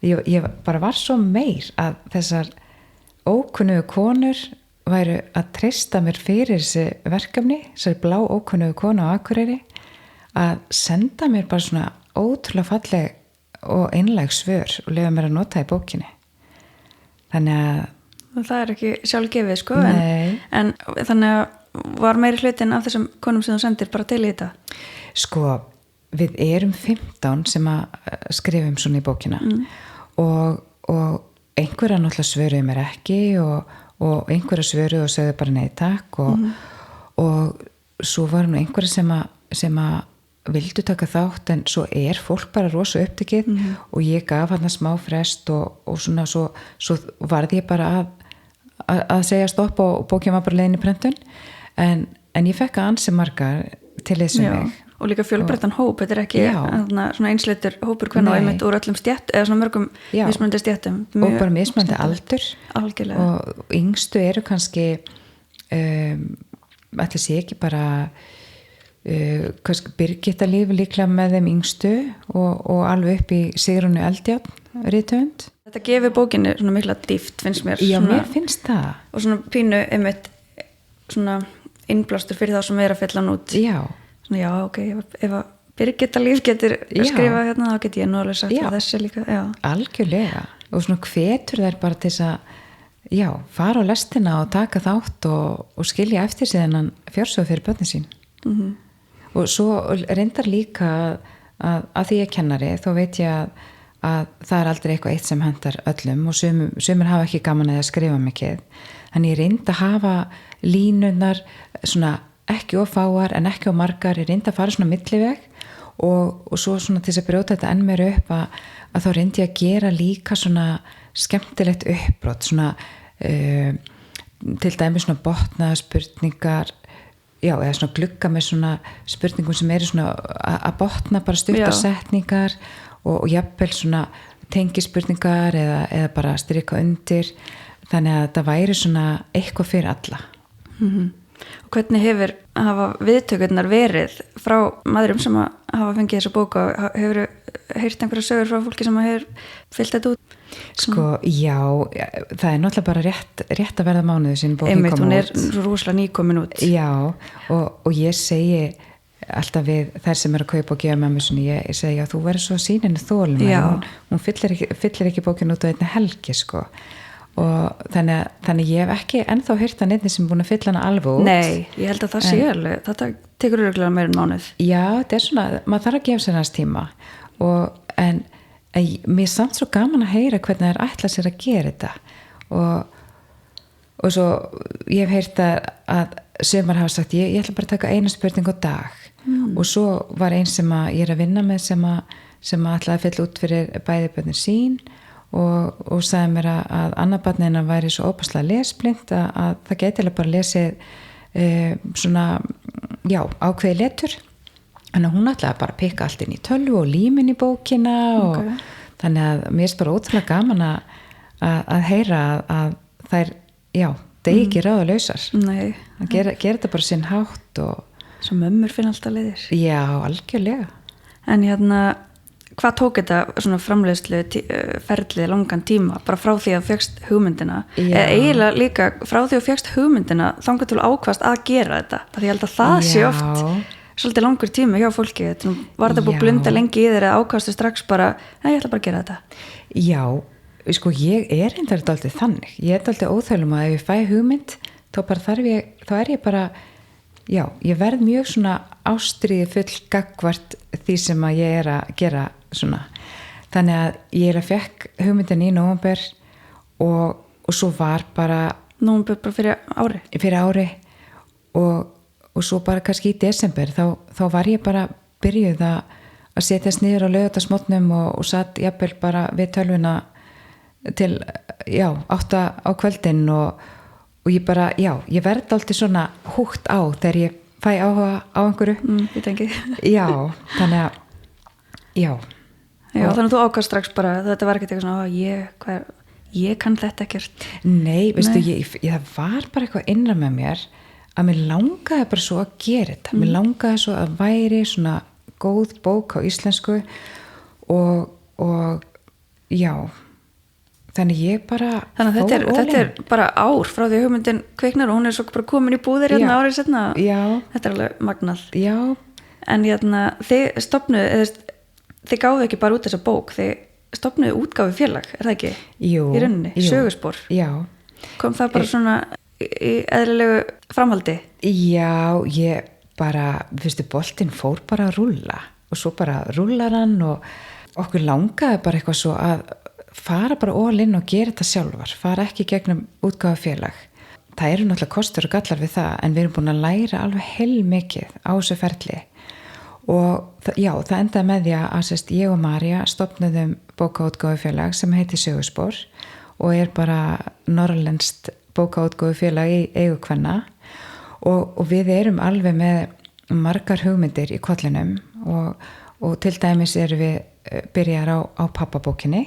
[SPEAKER 2] ég bara var svo meir að þessar ókunnugu konur væru að treysta mér fyrir þessi verkefni, þessari blá ókunnugu konu á Akureyri að senda mér bara svona ótrúlega falleg og einlæg svör og leyfa mér að nota í bókinni þannig að
[SPEAKER 1] það ekki sjálfgefið sko en þannig að var meiri hlutin af þessum konum sem þú sendir bara til í þetta?
[SPEAKER 2] Sko, við erum 15 sem að skrifum svona í bókina og einhverja náttúrulega svöruðu mér ekki og einhverja svöruðu og sögðu bara nei takk og svo var nú einhverja sem að vildu taka þátt en svo fólk bara rosa upptekið og ég gaf hann smá frest og svona svo varð ég bara að segja stopp og bókin var bara leiðin í prentun en ég fekk að ansi margar til þessum mig
[SPEAKER 1] og líka fjölbreyttan hóp, þetta ekki svona einsleitur hópur hvernig og einmitt úr öllum stjætt eða svona mörgum mismunandi stjættum
[SPEAKER 2] og bara mismunandi aldur
[SPEAKER 1] algjörlega.
[SPEAKER 2] Og yngstu eru kannski ætla sé ekki bara Birgitta Líf líklega með þeim yngstu og alveg upp í Sigrúnu Eldjárn rithöfund.
[SPEAKER 1] Þetta gefur bókinni svona mikla dýpt finnst mér.
[SPEAKER 2] Já,
[SPEAKER 1] svona,
[SPEAKER 2] mér finnst það.
[SPEAKER 1] Og svona pínu einmitt svona innblástur fyrir þá sem að fylla hann út.
[SPEAKER 2] Já.
[SPEAKER 1] Svona já, ok, ef að Birgitta Líf getur skrifað hérna þá get ég nú alveg sagt að þessi líka. Já,
[SPEAKER 2] algjörlega. Og svona hvetur þær bara til þess að fara á lestina og taka þátt og skilja eftir sig þennan fjársjóð fyrir börnin sín. Og svo reyndar líka að því ég kennari þá veit ég að það er aldrei eitthvað eitt sem hendar öllum og sumir hafa ekki gaman að skrifa mikið. Þannig ég reyndi að hafa línurnar svona ekki of fáar en ekki of margar, ég reyndi að fara svona milliveg og svo svona til þess að brjóta þetta enn meira upp að þá reyndi ég að gera líka svona skemmtilegt uppbrot svona til dæmis svona botnaða spurningar eða svona glugga með svona spurningum sem eru svona að botna bara stuttar setningar og jafnvel svona tengispurningar eða bara strika undir þannig að þetta væri svona eitthvað fyrir alla.
[SPEAKER 1] Og hvernig hafa viðtökurnar verið frá maðurum sem hafa fengið þessa bók og hefur heyrt einhverja sögur frá fólki sem hefur fyllt þetta út?
[SPEAKER 2] Sko, já, það er náttúrulega bara rétt að verða mánuðu sín bókin kom út.
[SPEAKER 1] Hún er svo rosalega nýkomin út.
[SPEAKER 2] Já, og ég segi alltaf við þær sem að kaupa og gefa mömmu sinni, ég segi að þú verður svo sýninu þolum, hún fyllir ekki bókin út á einni helgi, sko. Og þannig ég hef ekki ennþá heyrt að neitt sem búin að fylla hana alveg út.
[SPEAKER 1] Nei, ég held að það sé alveg, þetta tekur örugglega meira en mánuð.
[SPEAKER 2] Já, þetta er svona, maður þarf að gefa sér hans tíma en mér er samt svo gaman að heyra hvernig það er ætlað sér að gera þetta og svo ég hef heyrt að sumar hafa sagt ég ætla bara að taka eina spurning á dag og svo var einn sem ég er að vinna með sem ætlaði að fylla út fyrir bæði börnin sín og sagði mér að annað barnina væri svo óbærslega lesblind að það geti bara lesið svona ákveði letur en hún ætlaði bara að pikka allt inn í tölvu og límin í bókina og þannig að mér er bara ótrúlega gaman að heyra að þær degi ekki ráðalausar að gera þetta bara sinn hátt og
[SPEAKER 1] svo mömmur finna alltaf leiðir.
[SPEAKER 2] Já, algjörlega.
[SPEAKER 1] En hvað tók þetta svona framleiðslu ferlið langan tíma bara frá því að fékkst hugmyndina eða eiginlega líka frá því að fékkst hugmyndina þangað til ákvast að gera þetta því ég held að það sé oft svolítið langur tími hjá fólki var þetta búið að blunda lengi í þér eða ákvastu strax bara, ég ætla bara að gera þetta.
[SPEAKER 2] Já, sko ég er reyndar dálítið þannig, ég er dálítið óþælum að ef ég fæ hugmynd þá er ég bara ég verð mjög svona ástríði full gagnvart því sem að ég er að gera svona. Þannig að ég fekk hugmyndin í nóvember og svo var bara
[SPEAKER 1] nóvember bara fyrir ári
[SPEAKER 2] og svo bara kannski í desember þá var ég bara byrjuð að setjast niður á laugardagsmorgnum og satt jafnvel bara við tölvuna til 8 á kvöldin og ég bara, ég verði alltaf svona húgt á þegar ég fæ áhuga á einhverju.
[SPEAKER 1] Ég tengi.
[SPEAKER 2] Já, þannig að
[SPEAKER 1] þannig að þú ákast strax bara, þetta var ekkert eitthvað svona, ég kann þetta ekkert.
[SPEAKER 2] Nei, veistu, það var bara eitthvað innra með mér að mér langaði bara svo að gera þetta. Mér langaði svo að væri svona góð bók á íslensku og þannig ég bara
[SPEAKER 1] þannig að þetta er bara ár frá því að hugmyndin kviknar og hún er svo bara komin í búðir árið setna. Þetta er alveg magnað. Já. En þið stofnuðu þið gáðu ekki bara út þessa bók, þið stofnuðu útgáfu félag, er það ekki? Jú. Í rauninni, söguspor. Já. Kom það bara svona í eðlilegu framhaldi? Já,
[SPEAKER 2] ég bara, boltinn fór bara að rúlla og svo bara rúllar hann og okkur langaði bara eitthvað svo að fara bara all in og gera þetta sjálfar, fara ekki gegnum útgáfufélag. Það eru náttúrulega kostur og gallar við það en við erum búin að læra alveg heilmikið á þessu ferli og það endaði með því að ég og Marja stofnuðum bókaútgáfufélag sem heitir Söguspor og er bara norrlenskt bókaútgáfufélag í eigu kvenna og við erum alveg með margar hugmyndir í kollinum og til dæmis erum við byrjar á pappabókinni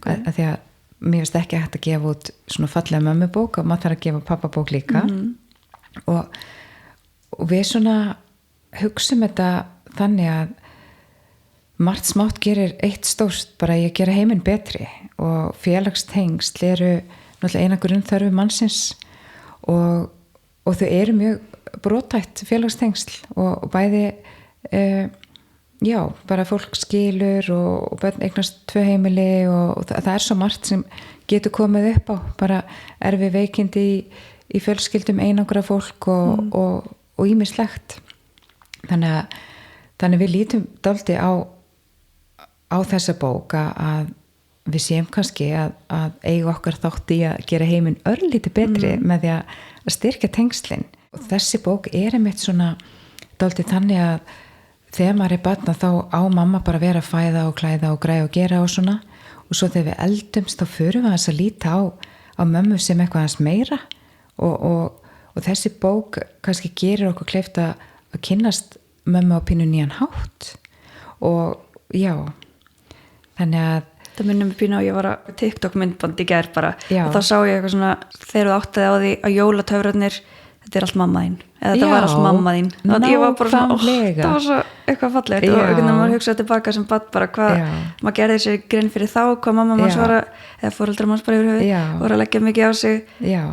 [SPEAKER 2] að því að mér finnst ekki hægt að gefa út svona fallega mömmubók og maður þarf að gefa pappabók líka og við svona hugsum þetta þannig að margt smátt gerir eitt stórt bara ég gera heiminn betri og félagstengsl eru náttúrulega eina grunnþörfu mannsins og þau eru mjög brothætt félagstengsl og bæði bara fólk skilur og börn eignast 2 heimili og það er svo margt sem getur komið upp á bara erfi veikindi í fjölskyldum einangra fólk og ýmislegt þannig við lítum dálítið á á þessa bók að við séum kannski að eiga okkar þátt í að gera heiminn örlítið betri með því að styrkja tengslin. Og þessi bók einmitt svona dálítið þannig að þegar maður barn þá á mamma bara að vera að fæða og klæða og græða og gera og svona, og svo þegar við eldumst þá förum við að líta á mömmu sem eitthvað aðeins meira og þessi bók kannski gerir okkur kleift að kynnast mömmu á pínu nýjan hátt. Og já, þannig að
[SPEAKER 1] það minnum mig pínu á, ég var að TikTok myndband í gær bara,
[SPEAKER 2] já.
[SPEAKER 1] Og þá sá ég eitthvað svona, þegar þú áttaði á því að jólatöfrarnir, þetta allt mamma þín eða þetta var allt mamma þín, þannig að ég var bara svona, það var svo eitthvað fallegt og einhvern veginn maður hugsaði tilbaka sem barn bara hvað, maður gerði sér grein fyrir þá hvað mamma manns var eða foreldrar manns bara yfir höfuð voru að leggja mikið á sig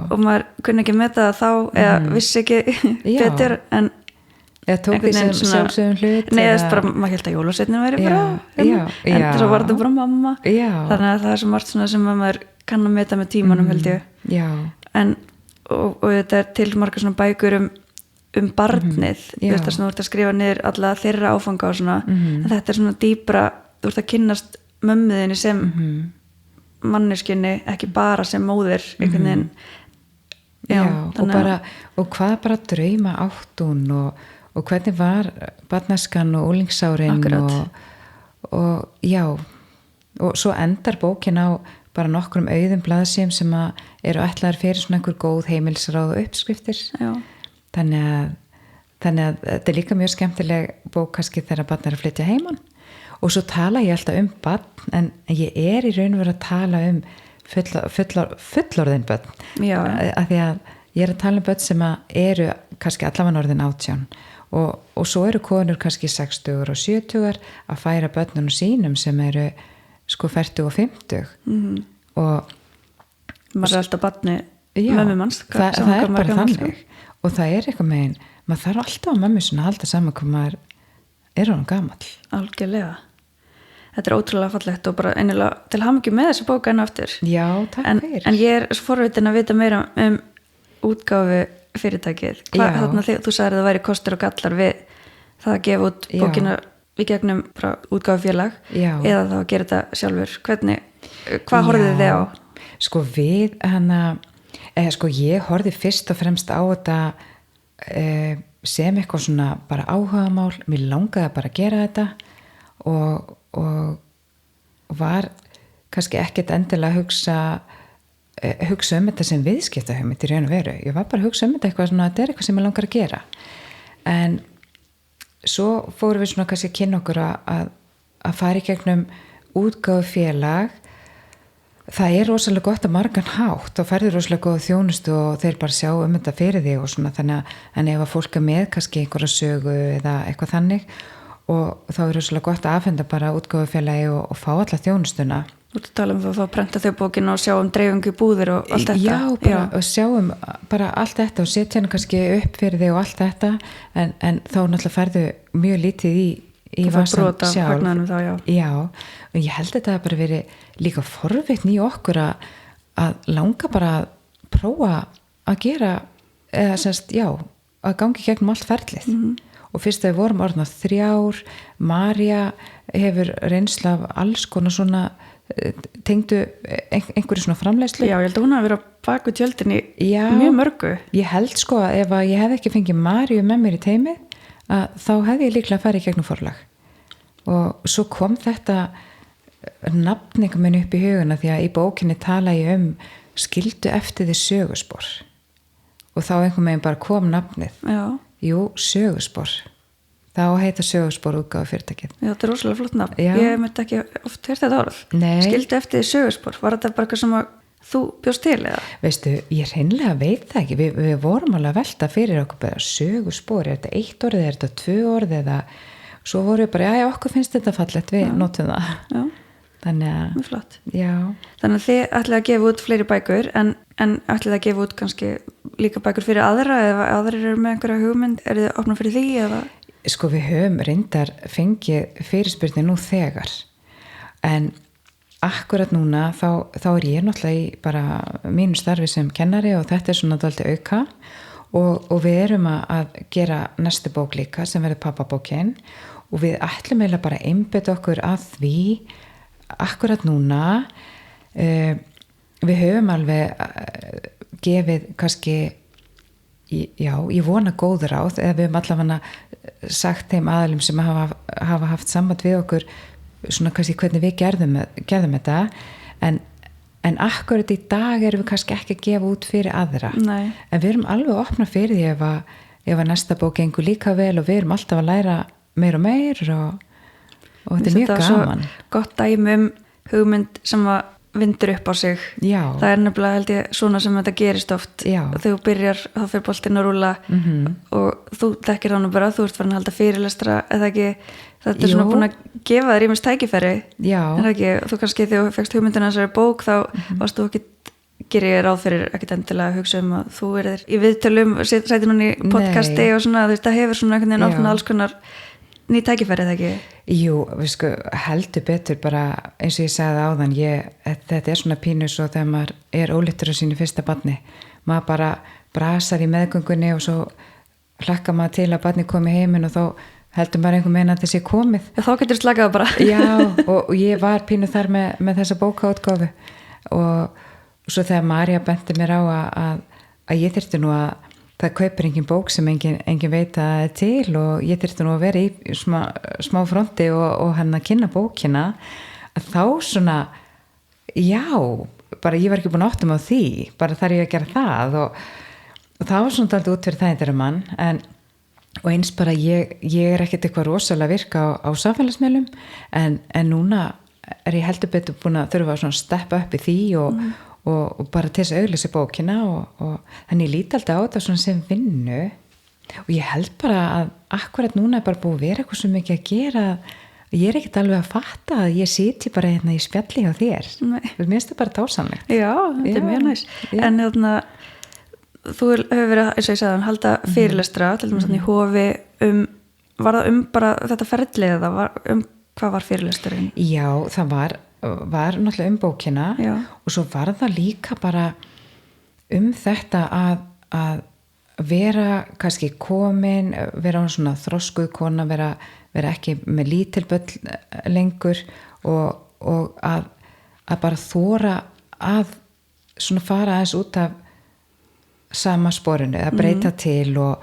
[SPEAKER 1] og maður kunni ekki meta það þá eða vissi ekki betur en
[SPEAKER 2] eða tók því sem sjálfsögum hlut
[SPEAKER 1] neðast bara, maður held að jólasveinninn væri bara en svo var þetta bara mamma þannig að það er svo margt svona sem maður kann að meta með tímanum held ég en, og þetta er til margar svona bækur um barnið þú veist að þú ert að skrifa niður alla þeirra áfanga og svona en þetta er svona dýpra, þú ert að kynnast mömmuðinni sem manneskjunni, ekki bara sem móðir einhvern veginn
[SPEAKER 2] og hvað bara drauma átt hún og hvernig var barnæskan og úlingsárin og já og svo endar bókin á bara nokkrum auðum blaðsíðum sem eru ætlaðar fyrir svona einhver góð heimilsráð og uppskriftir þannig að þetta er líka mjög skemmtileg bók kannski þegar barn er að flytja heiman og svo tala ég alltaf barn en ég er í raun og veru að tala fullorðin börn af því að ég er að tala börn sem eru kannski allavega orðin 18 og svo eru konur kannski 60 og 70 að færa börnunum sínum sem eru sko 40 og 50 og
[SPEAKER 1] maður er alltaf barni mömmu manns
[SPEAKER 2] það er bara þannig og það er eitthvað megin maður þarf alltaf að mömmu svona að halda saman hvað maður er honum gamall
[SPEAKER 1] algjörlega, þetta er ótrúlega fallegt og bara einilega til hamingju með þessu bóka enn aftur
[SPEAKER 2] já, takk fyrir
[SPEAKER 1] en ég er forvitin að vita meira útgáfu fyrirtækið þarna þú sagðir að það væri kostur og gallar við það að gefa út bókina í gegnum útgáfufélag eða þá að gera þetta sjálfur hvað horfðið þið á?
[SPEAKER 2] Sko við sko ég horfði fyrst og fremst á þetta sem eitthvað svona bara áhugamál, mér langaði bara að gera þetta og var kannski ekkert endilega að hugsa þetta sem viðskiptahugmynd í raun og veru, ég var bara að hugsa þetta eitthvað svona, þetta er eitthvað sem ég langar að gera en svo fórum við svona kannski að kynna okkur að fara í gegnum útgáfufélag það er rosalega gott að margan hátt og færður rosalega góð þjónustu og þeir bara sjá þetta fyrir því og svona þannig að ef að fólk er með kannski einhverja sögu eða eitthvað þannig og þá er rosalega gott að afhenda bara útgáfufélagi og fá alla þjónustuna.
[SPEAKER 1] Þú ert að tala að fá að prenta þau bókinu og sjá dreifingu í búðir og allt þetta.
[SPEAKER 2] Já, og sjáum bara allt þetta og setja hann kannski upp fyrir þig og allt þetta en þá náttúrulega færðu mjög lítið í vasan sjálf. Já, og ég held að þetta bara verið líka forvitni í okkur að langa bara að prófa að gera eða semst, að gangi gegnum allt ferlið. Og fyrst að við vorum orðnað 3, María hefur reynsla af alls konar svona tengdu einhverju svona framleiðslu. Já, ég held að hún hafi verið á baku tjöldinni mjög mörgu. Ég held sko að ef ég hef ekki fengið Maríu með mér í teimið þá hefði ég líklega farið í gegnum forlag. Og svo kom þetta nafninga minn upp í huguna því að í bókinni tala ég skildu eftir því söguspor. Og þá einhvern veginn bara kom nafnið. Já. Jú, söguspor. Þá heita söguspor útgáfu fyrirtækið. Já, þetta er rosalega flott nafn. Já. Ég myndi ekki oft heyrt þetta orð. Nei. Skildu eftir söguspor. Var þetta bara eitthvað sem þú bjóst til eða? Veistu, ég hreinlega veit það ekki. Við vorum alveg að velta fyrir okkur bara söguspor. Er þetta 1 orð, er þetta 2 orð eða svo voru við bara, okkur finnst þetta fallegt, við notum það. Já. Þannig að... Mjög flott. Já. Þannig að þið ætlið að gefa út fleiri bækur en ætlið að gefa út kannski líka bækur fyrir aðra eða aðrir eru með einhverja hugmynd, eru þið opnað fyrir því eða? Sko við höfum reyndar fengið fyrirspyrni nú þegar en akkurat núna þá er ég náttúrulega í bara mínu starfi sem kennari og þetta er svona dálítið auka og við erum að gera næstu bók líka sem verður pappabókin og við ætlum eiginlega bara að einbeita okkur að því akkurat núna. Við höfum alveg gefið kannski ég vona góð ráð, eða við höfum allavega sagt þeim aðalum sem hafa haft samband við okkur svona kannski hvernig við gerðum þetta, en akkurat í dag erum við kannski ekki að gefa út fyrir aðra.
[SPEAKER 1] Nei.
[SPEAKER 2] En við erum alveg opna fyrir því ef að næsta bók gengur líka vel og við erum alltaf að læra meir og meir og þetta mjög gaman.
[SPEAKER 1] Gott dæmi hugmynd sem að vindur upp á sig.
[SPEAKER 2] Já. Það
[SPEAKER 1] er nefnilega held ég svona sem þetta gerist oft.
[SPEAKER 2] Já.
[SPEAKER 1] Þegar þú byrjar þá fyrir boltinn að rúlla og þú þekkir hann bara, þú ert farin að halda fyrirlestra eða ekki, þetta er svona búin að gefa þér ýmis tækifæri. Já. En ekki, þú kannski þegar þú fegst hugmyndina þessari bók þá varst þú ekki gerir ég ráð fyrir ekkert endilega að hugsa að þú erðir í viðtölum, sætir hún í podcasti og svona, þetta hefur svona einhvern veginn opnað alls konar ný tækifæri eða ekki?
[SPEAKER 2] Jú, við sko heldur betur bara eins og ég sagði áðan, þetta er svona pínu svo þegar maður er ólítur á sínu fyrsta barni, maður bara brasar í meðgöngunni og svo hlakkar maður til að barni komi heiminn og þá heldur maður einhver meina að þessi komið.
[SPEAKER 1] Já, þá getur slakað bara.
[SPEAKER 2] Já, og ég var pínu þar með þessa bókaútgáfu og svo þegar Marja benti mér á að ég þyrfti nú að það kaupir engin bók sem engin veit að er til og ég þyrfti nú að vera í smá fronti og hann að kynna bókina, að þá svona já, bara ég var ekki búin að áttum á því, bara þarf ég að gera það og það var svona alltaf út fyrir það einhverjum mann, og eins bara ég er ekkert eitthvað rosalega virka á samfélagsmiðlum en núna er ég heldur betur búin að þurfa að steppa upp í því og bara til þess að auglýsa bókina og þannig ég líti alltaf á þetta svona sem vinnu og ég held bara að akkurat núna er bara búið að vera eitthvað svo mikið að gera, ég er ekkert alveg að fatta að ég siti bara hérna í spjalli hjá þér. Mér finnst það bara dásamlegt.
[SPEAKER 1] Já, þetta er mjög næs. En þú hefur verið, eins og ég sagði, halda fyrirlestra til dæmis í Hofi var það bara þetta ferlið eða hvað var fyrirlesturinn?
[SPEAKER 2] Já, það var náttúrulega bókina. Já. Og svo var það líka bara þetta að vera kannski komin, vera svona þroskuð kona, vera ekki með lítil börn lengur og að bara þora að svona fara aðeins út af sama sporinu, að breyta til og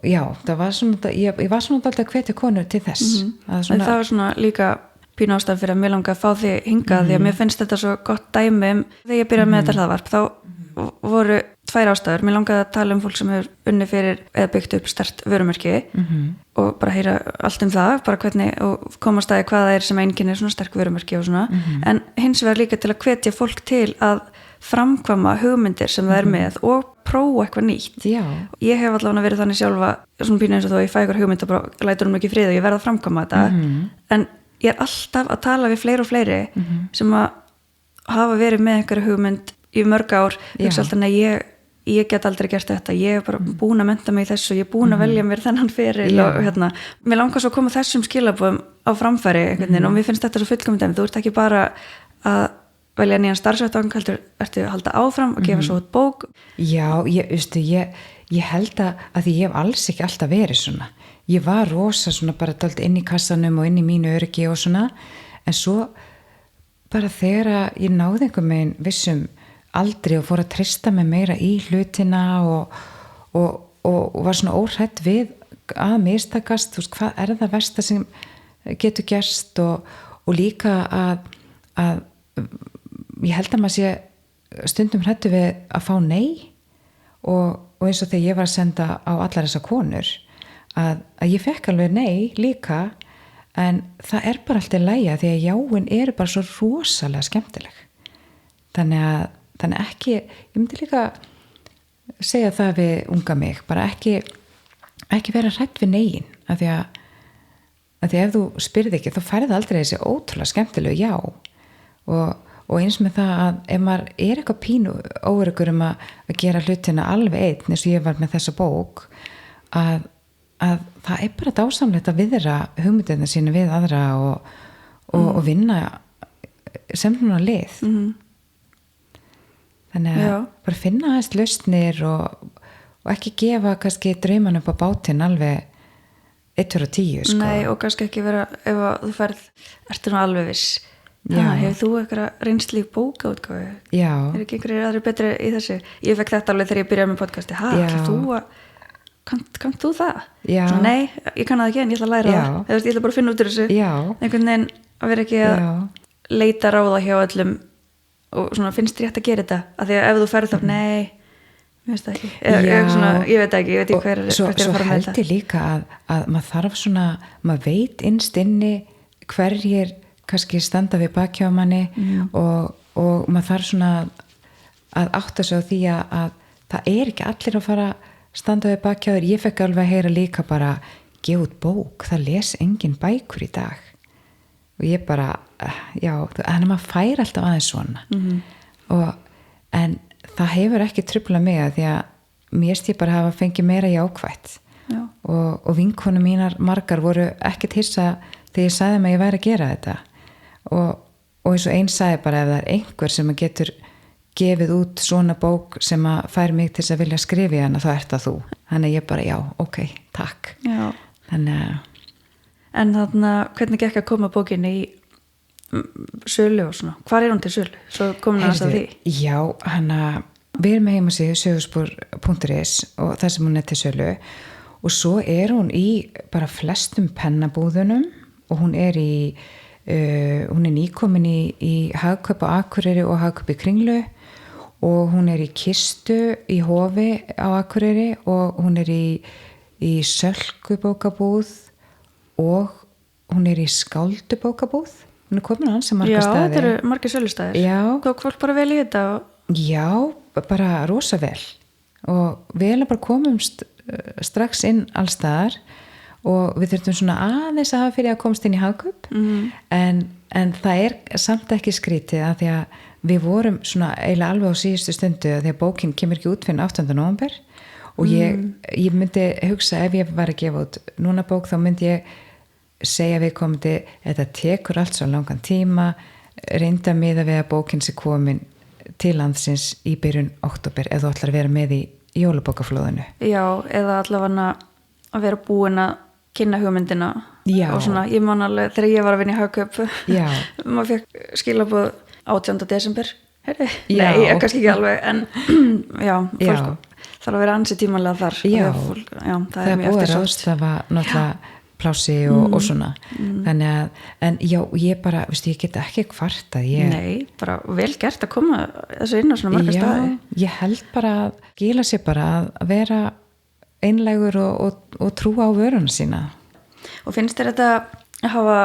[SPEAKER 2] já, það var svona ég var svona alltaf hvetja konur til þess.
[SPEAKER 1] En það var svona líka pínu ástæð fyrir að mér langa að fá því hingað því að mér finnst þetta svo gott dæmi þegar ég byrjaði með þetta hlaðvarp þá voru tvær ástæður, mér langaði að tala fólk sem hefur unni fyrir eða byggt upp sterkt vörumerki og bara heyra allt það, bara hvernig og komast að hvað það er sem einkennir svona sterk vörumerki og svona, en hins vegar líka til að hvetja fólk til að framkvæma hugmyndir sem það er með og prófa eitthvað nýtt. Já. Ég hef allavega verið þannig sjálfa svona pínu eins og þó ég fæ ykkur hugmynd og bara lætur hún ekki í frið og ég verð að framkvæma þetta en ég er alltaf að tala við fleiri og fleiri sem að hafa verið með einhverju hugmynd í mörg ár, hugsa alltaf að ég get aldrei gert þetta, ég er bara búin að mennta mig í þessu, ég er búin að velja mér þennan feril og mér langar svo að koma þessum skilabóðum á framfæri og mér finnst þetta svo fullkomið, þú ert ekki bara að velja nýjan starfsvettvang, heldur ertu að halda áfram og gefa svo út bók.
[SPEAKER 2] Já, ég held að því ég hef alls ekki alltaf verið svona. Ég var rosa svona bara dálítið inn í kassanum og inn í mínu öryggi og svona, en svo bara þegar ég náði einhvern veginn vissum aldrei og fór að treysta mig meira í hlutina og var svona óhrædd við að mistakast, þú veist, hvað er það versta sem getur gerst og líka að ég held að maður sé stundum hræddur við að fá nei og eins og þegar ég var að senda á allar þessar konur að ég fekk alveg nei líka en það er bara alltaf lægja því að jáin eru bara svo rosalega skemmtileg þannig ekki, ég myndi líka segja það við unga mig, bara ekki vera hrædd við negin af því að ef þú spyrð ekki þá færði aldrei þessi ótrúlega skemmtilegu já og eins með það að ef maður er eitthvað pínu óöryggur að gera hlutina alveg einn eins og ég var með þessa bók að það er bara dásamlegt að viðra hugmyndina sína við aðra og vinna sem svona lið þannig að bara finna aðeins lausnir og ekki gefa kannski drauman upp á bátinn alveg 1-10 sko.
[SPEAKER 1] Nei, og kannski ekki vera ef að þú ferð, ertu nú alveg viss hefur þú eitthvað reynsli í bókaútgáfu?
[SPEAKER 2] Já.
[SPEAKER 1] Er ekki einhverjir aðri betri í þessu? Ég fekk þetta alveg þegar ég byrjaði með podcasti Kannt þú það?
[SPEAKER 2] Já.
[SPEAKER 1] Svo, nei, ég kann það ekki en ég ætla að læra það ég ætla bara að finna út úr þessu einhvern veginn að vera ekki að leita ráða hjá öllum og svona finnst þér rétt að gera þetta af því að ef þú ferð þá, nei ég veist það ekki ég veit ekki hver er
[SPEAKER 2] svo held ég líka að maður þarf svona, maður veit innst inni hverjir kannski standa við baki á manni og maður þarf svona að átta sig á því að það er ekki allir að fara standa við baki á þér. Ég fekk alveg að heyra líka bara gefa út bók, það les engin bækur í dag og ég bara þannig að maður fær alltaf aðeins svona en það hefur ekki truflað mig að því að mér ég bara hafa fengið meira jákvætt og vinkonum mínar margar voru ekkert hissa þegar ég sagði að ég væri að gera þetta og eins og einn sagði bara ef það er einhver sem getur gefið út svona bók sem að fær mig til að vilja skrifa í hana þá ert það þú. Þannig ég bara ok, takk.
[SPEAKER 1] Já.
[SPEAKER 2] Þannig
[SPEAKER 1] En þarna, hvernig gekk að koma bókinni í sölu og svona? Hvar er hún til sölu? Svo komin að því.
[SPEAKER 2] Já, við erum með heimasíðu söguspor.is og það sem hún er til sölu og svo er hún í bara flestum pennabúðunum og hún er nýkomin í Hagkaup á Akureyri og Hagkaup í Kringlu og hún er í Kistu í Hofi á Akureyri og hún er í Sölku bókabúð og hún er í Skáldu bókabúð. Hún er komin á hans sem marga staðir. Já,
[SPEAKER 1] þetta eru margir sölustæðir.
[SPEAKER 2] Já.
[SPEAKER 1] Tók fólk bara vel í þetta?
[SPEAKER 2] Já, bara rosa vel. Og við bara komumst strax inn allstaðar og við þurftum svona aðeins að hafa fyrir að komast inn í Hagkaup en það er samt ekki skrítið að því að við vorum svona eiginlega alveg á síðustu stundu að því að bókin kemur ekki út fyrir 8. nóvember og ég myndi hugsa ef ég var að gefa út núna bók þá myndi ég segja við komandi þetta tekur allt svo langan tíma reynda miða við að bókin sé komin til landsins í byrjun október ef þú ætlar að vera með í jólabókaflóðinu. Já,
[SPEAKER 1] eða allavega að vera búin að kynna hugmyndina og svona, ég man alveg þegar ég var að vinna í Hagkaup maður fekk skilaboð 18. desember nei, kannski ekki alveg en fólk þarf að vera ansi tímanlega þar
[SPEAKER 2] það er búið að ráðstafa náttúrulega plási og svona þannig að, en ég bara ég get ekki kvartað
[SPEAKER 1] nei, bara vel gert að koma þessu inn á svona marga staði
[SPEAKER 2] ég held bara að gila sér bara að vera einlægur og trúa á vöruna sína.
[SPEAKER 1] Og finnst þér þetta að hafa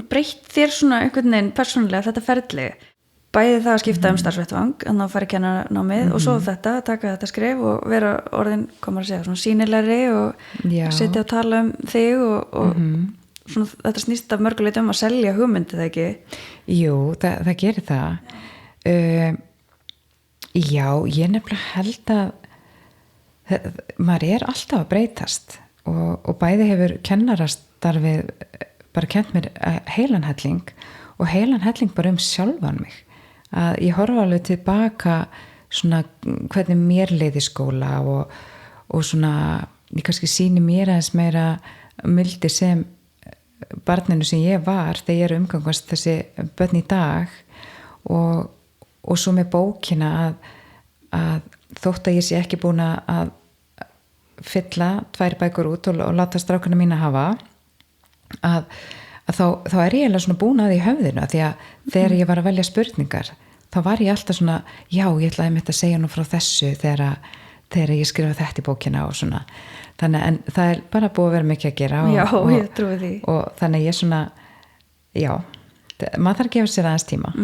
[SPEAKER 1] breytt þér svona einhvern veginn persónulega þetta ferli? Bæði það að skipta starfsvettvang, þannig að fara að kenna námið og svo þetta, taka þetta skrif og vera orðin, komar að segja, svona sýnilegri og setja og tala þig og svona, þetta snýst af mörguleiti að selja hugmyndið, ekki?
[SPEAKER 2] Jú, það gerir það. Já, ég nefnilega held að maður alltaf að breytast og bæði hefur kennarastarfið bara kennt mér heilan helling og heilan helling bara sjálfan mig að ég horfa alveg tilbaka svona hvernig mér leið í skóla og svona ég kannski sýni mér aðeins meira mildi sem barninu sem ég var þegar ég er umgangast þessi börn í dag og svo með bókina að þótt að ég sé ekki búin að fylla 2 bækur út og láta strákana mína hafa að þá er ég eiginlega svona búin að því í höfðinu því að þegar ég var að velja spurningar þá var ég alltaf svona ég ætlaði mitt að segja nú frá þessu þegar ég skrifa þetta í bókina og svona þannig en það er bara búið að vera mikið að gera
[SPEAKER 1] ég trúi því
[SPEAKER 2] og þannig ég svona maður þarf að gefa sér aðeins tíma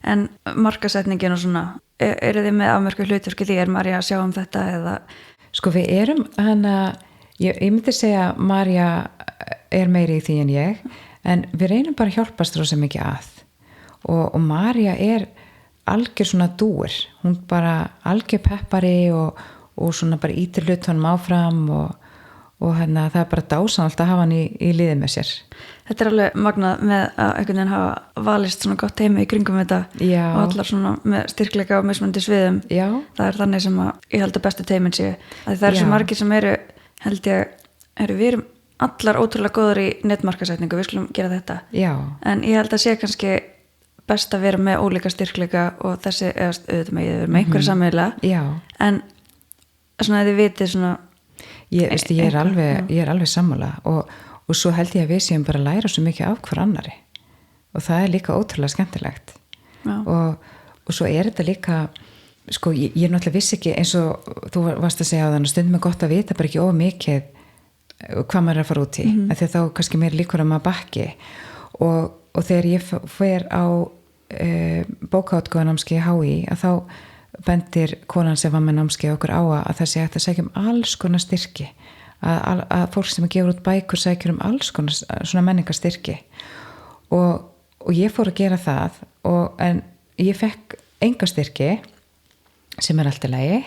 [SPEAKER 1] En markasetningin og svona eru þið með afmörku hlutverki því Marja að sjá þetta eða
[SPEAKER 2] Sko við erum ég myndi segja að Marja er meiri í því en ég en við reynum bara að hjálpast rosa mikið að og Marja er algjör svona dúr hún bara algjör peppari og svona bara ítir hlutunum áfram og það er bara dásanlegt að hafa hann í liði með sér.
[SPEAKER 1] Þetta er alveg magnað með að einhvern veginn hafa valist svona gott heimi í kringum þetta og allar svona með styrkleika og mismunandi sviðum.
[SPEAKER 2] Já.
[SPEAKER 1] Það er þannig sem að ég held að bestu teimin sé að það er svo margir sem eru held ég við erum allar ótrúlega góður í netmarkasetningu, við skulum gera þetta.
[SPEAKER 2] Já.
[SPEAKER 1] En ég held að sé kannski best að vera með ólíka styrkleika og þessi, eða auðvitað með einhverja sameiginlega.
[SPEAKER 2] Já.
[SPEAKER 1] En svona að þið vitið svona...
[SPEAKER 2] Ég er alveg sammála og svo held ég að við séum bara að læra svo mikið af hver annari. Og það er líka ótrúlega skemmtilegt. Og svo er þetta líka... Sko, ég náttúrulega vissi ekki eins og þú varst að segja á þann og stundum er gott að vita bara ekki of mikið hvað maður er að fara út í af því að þá kannski mér líkur að maður bakki og þegar ég fer á bókaútgáfunámskeið í HÍ að þá bendir konan sem var með námskeið okkur á að það sé hægt að sækja alls konar styrki að fólk sem gefur út bækur sækjur alls konar svona menningarstyrki og ég fór að gera það en ég fekk enga styrki sem er alltaf lægi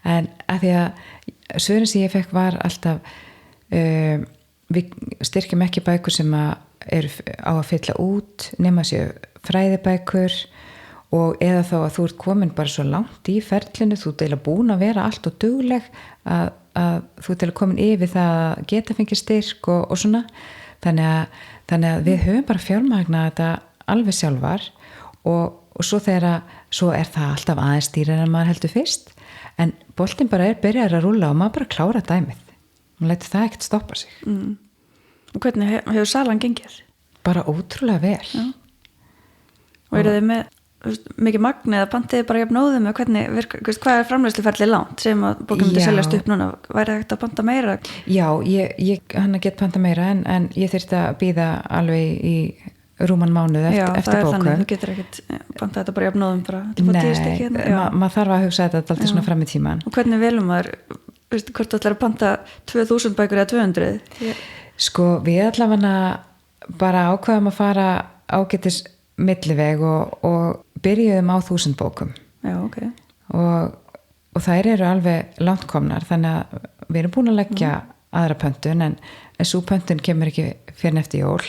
[SPEAKER 2] en að því að svörin sem ég fekk var alltaf við styrkjum ekki bækur sem eru á að fylla út nema séu fræðibækur og eða þá að þú ert komin bara svo langt í ferlinu, þú ert eiginlega búin að vera allt og dugleg að þú ert eiginlega komin yfir það að geta fengið styrk og svona þannig að við höfum bara fjármagna þetta alveg sjálfar og svo er það alltaf aðeins dýrar en maður heldur fyrst en boltinn bara byrjar að rúlla og maður bara klára dæmið maður lætur það ekkert stoppa sig
[SPEAKER 1] Og hvernig hefur salan gengið?
[SPEAKER 2] Bara ótrúlega vel
[SPEAKER 1] Og eru þið með mikið magn eða pantið bara jafnóðum eða hvernig, hvað er framleiðsluferli langt sem að bókum myndi seljast upp núna væri það ekkert að panta meira? Já,
[SPEAKER 2] ég hann að geta panta meira en ég þyrfti að bíða alveg í rúman mánuð eftir bókum.
[SPEAKER 1] Þannig, þú getur ekkert panta þetta bara jafnóðum bara.
[SPEAKER 2] Nei, maður þarf að hugsa þetta alltaf svona fram í tíman.
[SPEAKER 1] Og hvernig velum maður, hvort þú ætlar að panta 2000 bækur eða 200?
[SPEAKER 2] Sko, við allavega bara ákveðum að fara ágætis milliveg og byrjuðum á 1000 bókum.
[SPEAKER 1] Já, ok.
[SPEAKER 2] Og þær eru alveg langt komnar, þannig að við erum búin að leggja aðra pöntun en svo pöntun kemur ekki fyrir eftir jól.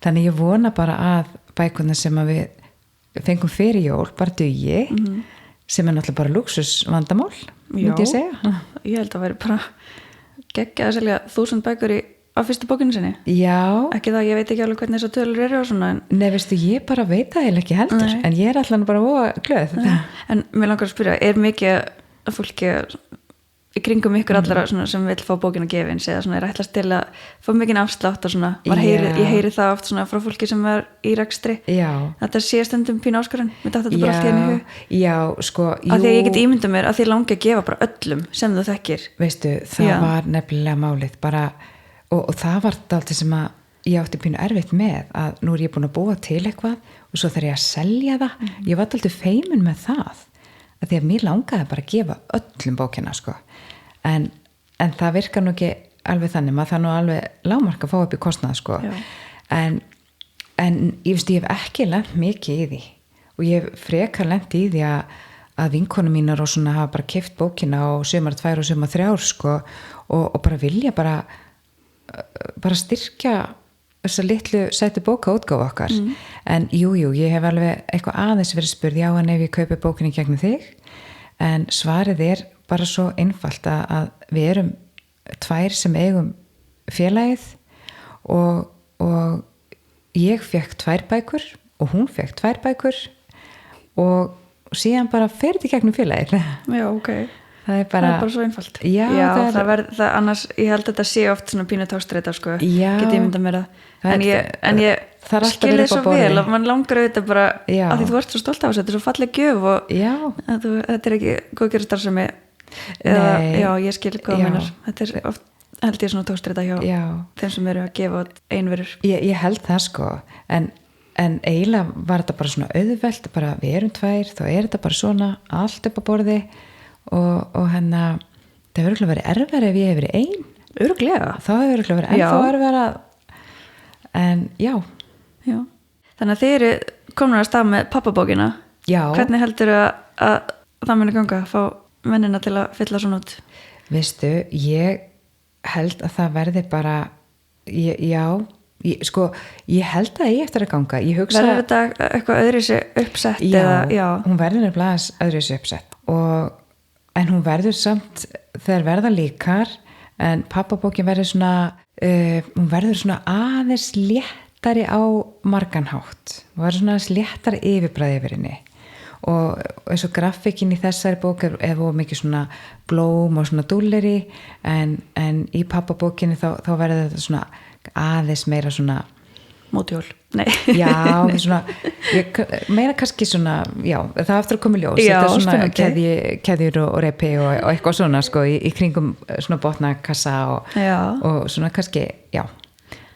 [SPEAKER 2] Þannig ég vona bara að bækurna sem að við fengum fyrir jól bara dugi sem er náttúrulega bara lúxusvandamál myndi ég segja.
[SPEAKER 1] Ég held að væri bara geggja að selja 1000 bækur á fyrstu bókinu sinni.
[SPEAKER 2] Já.
[SPEAKER 1] Ekki það, ég veit ekki alveg hvernig þessar tölur eru og svona.
[SPEAKER 2] Nei, veistu, ég bara veit það eiginlega ekki heldur en ég er alltaf bara glöð.
[SPEAKER 1] En mér langar að spyrja, er mikið að fólki í kringum ykkur allara sem vil fá bókina gefins eða svona er ætlast til að fá mikinn afslátt og svona, ég heyri það oft svona frá fólki sem er í rekstri þetta sé stundum pínu áskorun mér datt þetta bara allt í henni hug
[SPEAKER 2] já, sko,
[SPEAKER 1] af því að ég get ímyndað mér að því langi að gefa bara öllum sem þú þekkir
[SPEAKER 2] veistu, það var nefnilega málið bara, og það var dálítið sem að ég átti pínu erfitt með að nú er ég búin að búa til eitthvað og svo þarf ég að selja það ég var dálítið feimin með það að því að mér langaði bara að gefa öllum bókina sko. en það virkar nú ekki alveg þannig, maður það nú alveg lágmark að fá upp í kostnað sko. en ég veist ég hef ekki lent mikið í því og ég hef frekar lent í því að vinkonum mínar og svona hafa bara keypt bókina og sumar 2 og sumar 3 sko, og bara vilja bara styrkja þessa litlu sætu bókaútgáfu okkar en jú, ég hef alveg eitthvað aðeins verið spurð já en ef ég kaupi bókinni gegnum þig en svarið er bara svo einfalt að við erum 2 sem eigum félagið og ég fekk 2 bækur og hún fekk 2 bækur og síðan bara fer þetta gegnum félagið
[SPEAKER 1] já, ok
[SPEAKER 2] það er bara
[SPEAKER 1] svo einfalt
[SPEAKER 2] já
[SPEAKER 1] það annars, ég held að þetta sé oft svona pínu tástreita sko, get ég mynda mér en ég skil þið svo vel og mann langar auðvitað bara að því þú ert svo stolt af þessu, þetta er svo falleg gjöf og þetta er ekki góðgerðarstarfsemi eða, já, ég skil hvað meinar þetta er oft, held ég svona tástreita hjá þeim sem eru að gefa einverur
[SPEAKER 2] ég held það sko en eiginlega var þetta bara svona auðvelt bara við erum 2, þá er þetta bara svona allt upp á borði og hennar það hefur örugglega verið erfara ef ég hef verið ein
[SPEAKER 1] örugglega,
[SPEAKER 2] þá hefur örugglega verið ennþá erfara en já
[SPEAKER 1] þannig að þið eru komin að stað með pappabókina hvernig heldur að það muni ganga að fá mennina til að fylla svona út
[SPEAKER 2] veistu, ég held að það verði bara sko, ég held að ég eftir að ganga
[SPEAKER 1] verður þetta eitthvað öðruvísi uppsett
[SPEAKER 2] hún verður nefnilega öðruvísi uppsett en hún verður samt þegar verða líkar en pappabókin verður svona Hún verður svona aðeins léttari á marganhátt, hún verður svona aðeins léttari yfirbræði yfir henni og eins og grafíkin í þessari bók er mikið svona blóm og svona dúlleri en í pappabókinni þá verður þetta svona aðeins meira svona
[SPEAKER 1] mótjól, nei
[SPEAKER 2] já, svona, meira kannski svona já, það aftur að koma í ljós
[SPEAKER 1] já,
[SPEAKER 2] þetta er svona keðjur og repi og eitthvað svona sko í kringum svona botnakassa og svona kannski, já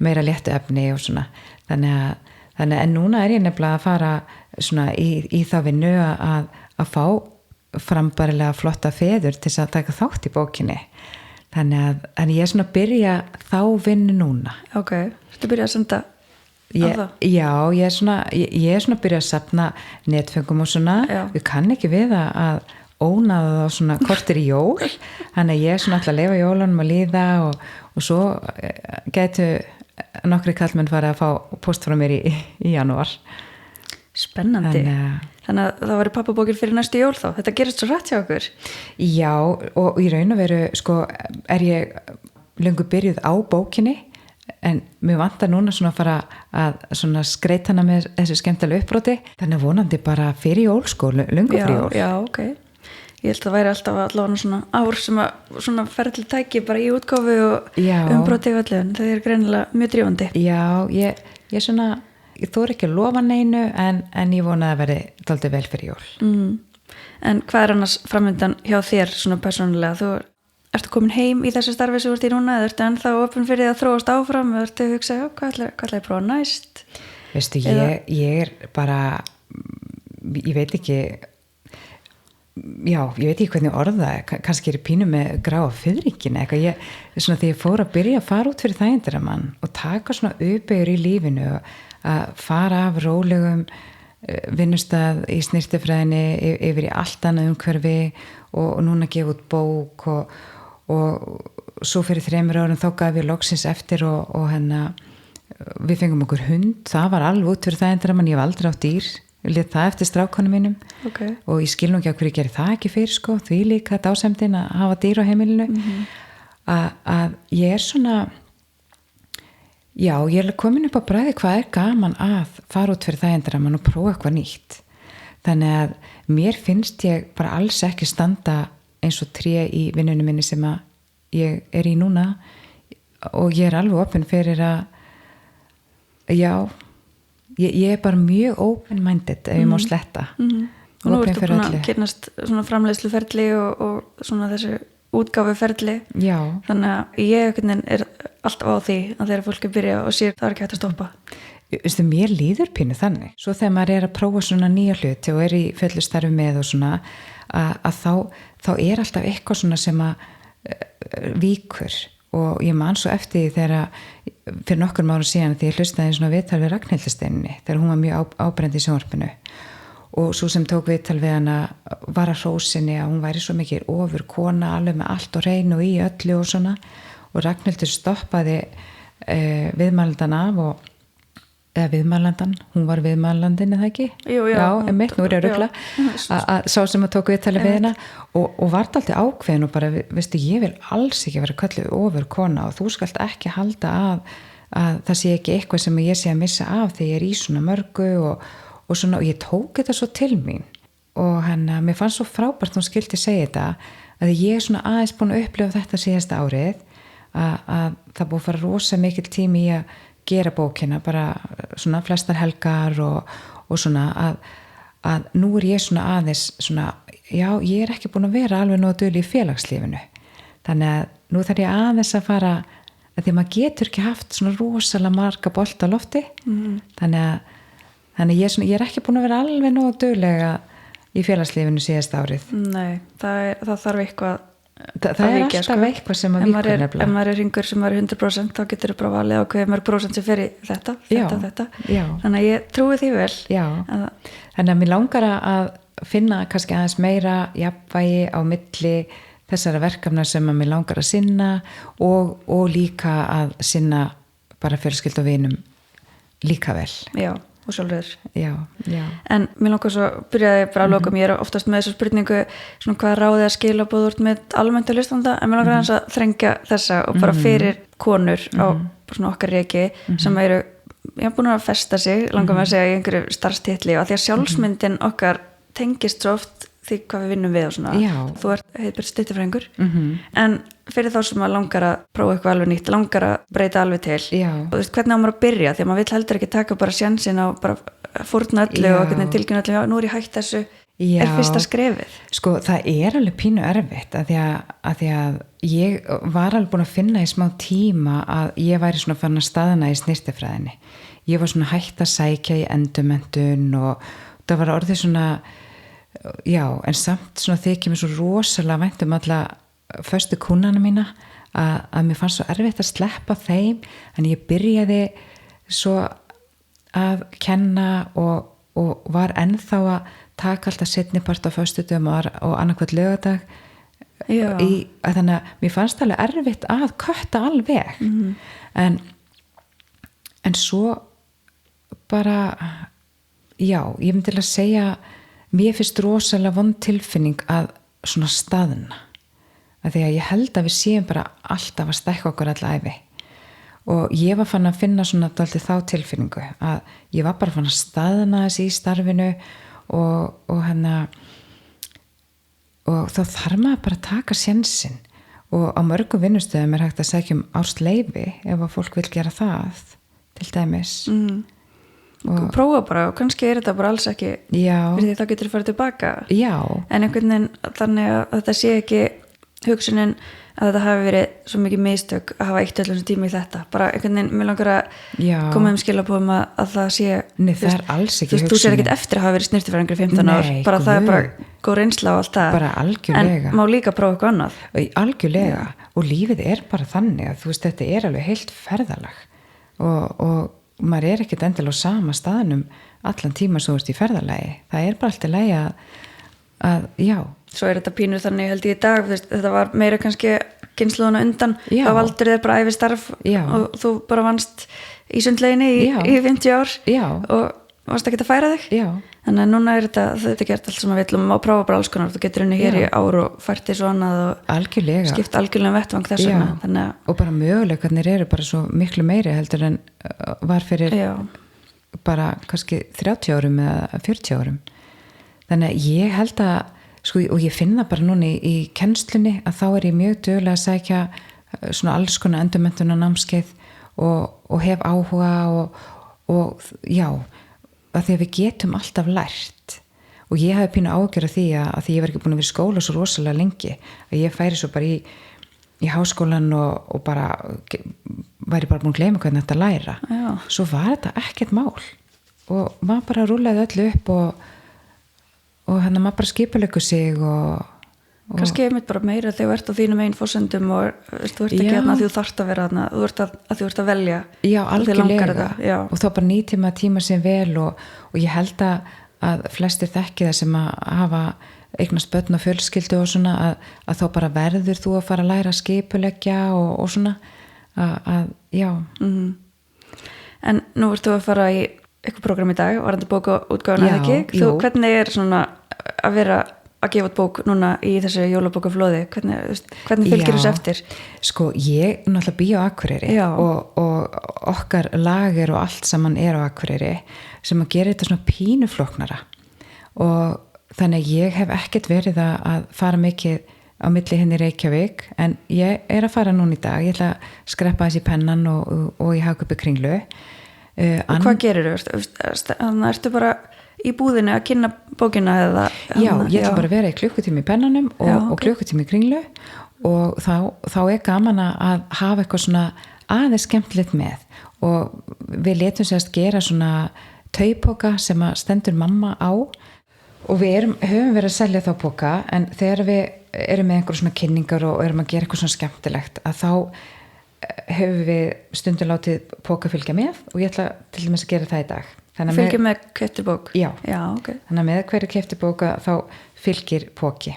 [SPEAKER 2] meira léttu efni og svona þannig en núna er ég nefnilega að fara svona í það vinnu að fá frambarilega flotta feður til að taka þátt í bókinni þannig að ég er svona að byrja þá vinnu núna.
[SPEAKER 1] Ok, þú byrja að senda
[SPEAKER 2] já, ég er svona að byrja að safna netfengum og svona, við kann ekki við að óna það á svona kortir í jól þannig að ég er svona alltaf að lifa jólunum að líða og svo gætu nokkri kallmenn fara að fá post frá mér í janúar.
[SPEAKER 1] Spennandi. Þannig að það væri pappabókir fyrir næstu jól þá. Þetta gerist svo rætt hjá okkur. Já,
[SPEAKER 2] og í raun og veru sko er ég löngu byrjuð á bókinni en mér vantar núna svona að fara að svona skreita hana með þessu skemmtilega uppbroti. Þannig að vonandi bara fyrir jól sko, löngu fyrir jól.
[SPEAKER 1] Já, ok. Ég held að það væri alltaf allavega svona ár sem að svona ferli tæki bara í útgáfu og umbroti og allir en það er greinilega mjög drífandi.
[SPEAKER 2] Já, ég svona ég þori ekki að lofa neinu en ég vona að það verði dálítið vel fyrir jól.
[SPEAKER 1] En hvað er annars framöndan hjá þér svona persónulega? Ertu komin heim í þessu starfi sem þú ert í núna eða ertu ennþá opin fyrir því að þróast áfram eða ertu að hugsa, hvað ætla ég að prófa næst?
[SPEAKER 2] Veistu, ég er bara ég veit ekki hvernig orða kannski er pínu með gráa fiðringin eitthvað, svona þegar ég fór að byrja að fara út fyrir þægindaramann og taka svona uppbyggur í lífinu og að fara af rólegum vinnustað í snirtifræðinni yfir í allt annað umhverfi og núna gefa út bók og svo fyrir 3 árum þá gaf ég loksins eftir og við fengum okkur hund, það var alveg út fyrir þægindaramann, ég hef aldrei átt dýr ég lét það eftir strákonum mínum og ég skil nú ekki að hverju gerir það ekki fyrir sko, því líka dásemdin að hafa dýr á heimilinu að ég er svona ég er komin upp á bragði hvað er gaman að fara út fyrir þægindaramann og prófa eitthvað nýtt þannig að mér finnst ég bara alls ekki standa eins og tré í vinnunum minni sem að ég er í núna og ég er alveg opin fyrir að ég er bara mjög open-minded ef ég má sletta
[SPEAKER 1] og nú ertu búin að kynast svona framleiðsluferli og svona þessu útgáfuferli þannig að ég er alltaf á því að þegar fólk er byrja og sér það er ekki hægt að stoppa
[SPEAKER 2] mér líður pínu þannig svo þegar maður er að prófa svona nýja hluti og er í fullu starfi með og svona að þá er alltaf eitthvað svona sem að víkur og ég man svo eftir því þegar fyrir nokkur árum síðan því ég hlustaði svona viðtal við Ragnhildi Steinunni þegar hún var mjög áberandi í sjónvarpinu og svo sem tók viðtal við hana var að hrósinni að hún væri svo mikið ofur kona alveg með allt og hreinu og í öllu og svona og Ragnhildur stoppaði viðmælandan af eða viðmælandan, hún var viðmælandin eða ekki?
[SPEAKER 1] Jú,
[SPEAKER 2] nú er ég að rugla að sá sem að tók viðtalið við hana og var alltaf ákveðin og bara, veistu, ég vil alls ekki vera kölluð ofur kona og þú skalt ekki halda að það sé ekki eitthvað sem ég sé að missa af þegar ég er í svona mörgu og svona, og ég tók þetta svo til mín og mér fannst svo frábært hún skildi segja þetta að ég er svona aðeins búin að upplifa þetta síðasta árið að það búið að fara rosa mikil tími í að gera bókina bara svona flestar helgar og svona að nú er ég svona aðeins svona, ég er ekki búin að vera alveg nóg dugleg í félagslífinu þannig að nú þarf ég aðeins að fara að því maður getur ekki haft svona rosalega marga bolta á lofti þannig ég er ekki búin að vera alveg nóg duglega í félagslífinu síðasta árið.
[SPEAKER 1] Nei, það þarf eitthvað
[SPEAKER 2] það er alltaf sko. Eitthvað sem að víkur nefnilega.
[SPEAKER 1] Ef maður er ringur sem er 100% þá getur þú bara valið á hvað mörg prósent sem fer í þetta. Þannig að ég trúi því vel.
[SPEAKER 2] Þannig að mér langar að finna kannski aðeins meira jafnvægi á milli þessara verkefna sem að mér langar að sinna og líka að sinna bara fjölskyld og vinum líka vel.
[SPEAKER 1] Já, og sjálfur.
[SPEAKER 2] Já.
[SPEAKER 1] En mér langar svo, byrjaði bara að loka mér oftast með þessu spurningu, svona hvað ráðið að skilabóð úr með almennt að hlustanda, en mér langar aðeins að þrengja þessa og bara fyrir konur á svona okkar reki sem eru, búin að festa sig, langar með að segja í einhverju starfstitli og að því að sjálfsmyndin okkar tengist svo oft því hvað við vinnum við og svona.
[SPEAKER 2] Já.
[SPEAKER 1] Þú heitir stuttifræðingur, en fyrir þá sem að langar að prófa eitthvað alveg nýtt, langar að breyta alveg til.
[SPEAKER 2] Já.
[SPEAKER 1] Og þú veist, hvernig á maður að byrja? Því að maður vill heldur ekki taka bara sjansinn á bara fórna öllu og hvernig tilkynna öllu, já, nú er ég hætt þessu, er fyrsta skrefið.
[SPEAKER 2] Sko, það er alveg pínu erfitt að því að ég var alveg búin að finna í smá tíma að ég væri svona farin að staðna í snyrtifræðinni. Ég var svona hætt að sækja í endurmenntun og það var orðið svona, já, en samt svona þykir mér svo rosalega vænt alla föstu kúnnana mína að mér fannst svo erfitt að sleppa þeim, en ég byrjaði svo að kenna og var ennþá að taka alltaf seinnipart á föstudögum og annarkvæmt laugardag þannig að mér fannst alveg erfitt að kötta alveg en svo bara já, ég myndi til að segja mér finnst rosalega vond tilfinning að svona staðna að því að ég held að við séum bara alltaf að stækka okkur alla ævi og ég var fann að finna svona dálítið þá tilfinningu að ég var bara fann að staðna þessi í starfinu og þá þarf maður bara að taka sénsinn og á mörgum vinnustöðum er hægt að sækja ársleyfi ef að fólk vil gera það til dæmis
[SPEAKER 1] og prófa bara og kannski er þetta bara alls ekki fyrir því þá getur þú farið tilbaka en einhvern veginn þannig að þetta sé ekki hugsunin að þetta hafi verið svo mikið mistök að hafa eitt öllum tíma í þetta bara einhvern veginn, mér langar að koma skilabóðum að það sé
[SPEAKER 2] það er alls ekki hugsunin
[SPEAKER 1] þú sér ekkert eftir að hafa verið snyrtifræðingur í 15 ár bara það er bara góð reynsla og allt það
[SPEAKER 2] bara algjörlega
[SPEAKER 1] en má líka prófa eitthvað annað
[SPEAKER 2] algjörlega og lífið er bara þannig að þú veist þetta er alveg heilt ferðalag og maður er ekkert endilega á sama staðnum allan tíma svo í ferðalagi það er bara alltaf lagi að já
[SPEAKER 1] svo er þetta pínur þannig held ég í dag þetta var meira kannski kynslóðuna undan þá valdur þér bara æfi starf og þú bara vannst í sundleginni í 50 ár og varst ekki að færa þig þannig að núna er þetta gert allt sem maður vill og maður prófa bara alls konar þú getur henni hér í ár og fært því svo annað og skipt algjörlega vettvang þess vegna
[SPEAKER 2] og bara möguleikarnir eru bara svo miklu meiri heldur en var fyrir bara kannski 30 árum eða 40 árum þannig að ég held að sko, og ég finna bara núna í kennslunni að þá er ég mjög duglega að sækja svona alls konar endurmenntun og námskeið og hef áhuga og já að því að við getum alltaf lært og ég hafi pínu ágjör af því að því ég var ekki búin að vera í skóla svo rosalega lengi að ég færi svo bara í háskólan og bara væri bara búin að gleyma hvernig þetta læra svo var þetta ekkert mál og maður bara rúlaði öllu upp og hann að maður bara skipuleggur sig og
[SPEAKER 1] kannski einmitt bara meira þegar þú ert á þínum einn fórsendum og þú ert ekki að þú þarft að vera þú ert að velja
[SPEAKER 2] algjörlega og þá bara nýtíma tíma sem vel og ég held að flestir þekki það sem að hafa eignast börn og fjölskyldu og svona að þá bara verður þú að fara að læra að skipuleggja og svona já
[SPEAKER 1] En nú ert þú að fara í eitthvað program í dag, varandi bókaútgáfuna eða ekki? Hvernig er svona að vera að gefa út bók núna í þessu jólabókaflóði? Hvernig fylgir þessu eftir?
[SPEAKER 2] Sko, ég náttúrulega bý á Akureyri og okkar lager og allt saman er á Akureyri sem að gera þetta svona pínuflóknara og þannig að ég hef ekkert verið að fara mikið á milli henni Reykjavík en ég er að fara núna í dag, ég ætla að skreppa þessi pennan og ég hafa uppi Kringlu
[SPEAKER 1] og hvað gerir þú? Þannig að ertu bara í búðinu að kynna bókina eða?
[SPEAKER 2] Já, ég ætla bara að vera í klukkutími í pennanum og klukkutími í Kringlu og þá er gaman að hafa eitthvað svona aðeins skemmtilegt með og við letum sérst gera svona taupoka sem að stendur mamma á og við höfum verið að selja þá poka en þegar við erum með einhverjum svona kynningar og erum að gera eitthvað svona skemmtilegt að þá hefur við stundum látið póka fylgja með og ég ætla til dæmis að gera það í dag
[SPEAKER 1] Fylgir með keyptri bók?
[SPEAKER 2] Já,
[SPEAKER 1] ok.
[SPEAKER 2] Þannig að með hverju keyptri bóka þá fylgir póki.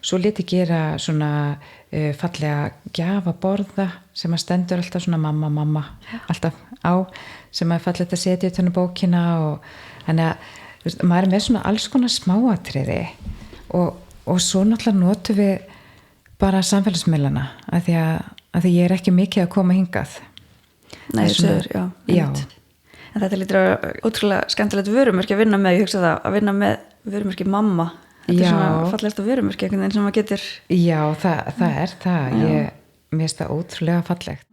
[SPEAKER 2] Svo lét ég gera svona fallega gjafaborða sem að stendur alltaf svona mamma alltaf á, sem að fallegt að setja utan á bókina og þannig að maður er með svona alls konar smáatriði og svo náttúrulega notum við bara samfélagsmiðlana að því ég er ekki mikið að koma hingað.
[SPEAKER 1] Nei, já. En þetta lítur að ótrúlega skemmtilegt vörumerki að vinna með, ég hugsa það, að vinna með vörumerki mamma. Þetta er svona fallegasta vörumerki einhvern veginn sem maður getur. Já,
[SPEAKER 2] það er það. Mér finnst það ótrúlega fallegt.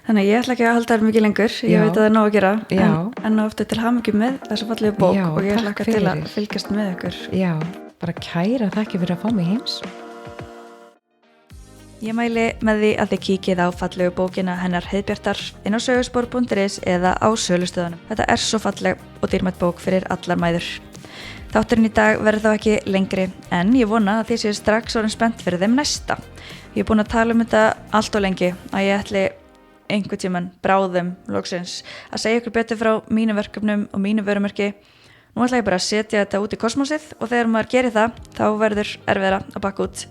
[SPEAKER 1] Þannig ég ætla ekki að halda þér mikið lengur, ég veit að það er nóg að gera, en ofta til hamingju með þessu fallegu bók og ég hlakka til að fylgjast með ykkur.
[SPEAKER 2] Já, bara kæra þakki fyrir að fá mig heims.
[SPEAKER 1] Ég mæli með því að þið kíkið á fallegu bókina hennar Heiðbjartar inn á söguspor.is eða á sölustöðunum. Þetta er svo falleg og dýrmætt bók fyrir allar mæður. Þátturinn í dag verður þá ekki lengri en ég vona að þið séu strax orðin spennt fyrir þeim næsta. Ég er búin að tala þetta allt og lengi að ég ætli einhvern tímann bráðum loksins að segja ykkur betur frá mínu verkefnum og mínu vörumerki. Nú ætla ég bara að setja þetta út í kosmosið og þegar maður gerir það þá verður erfiðara að bakka út.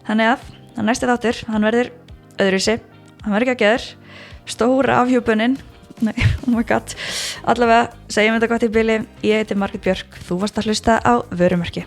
[SPEAKER 1] Þannig að næsti þáttur, hann verður öðruvísi, hann verður ekki að geður, stóra afhjúpunin, oh my god, allavega segjum þetta gott í bili, ég heiti Margrét Björk, þú varst að hlusta á Vörumerki.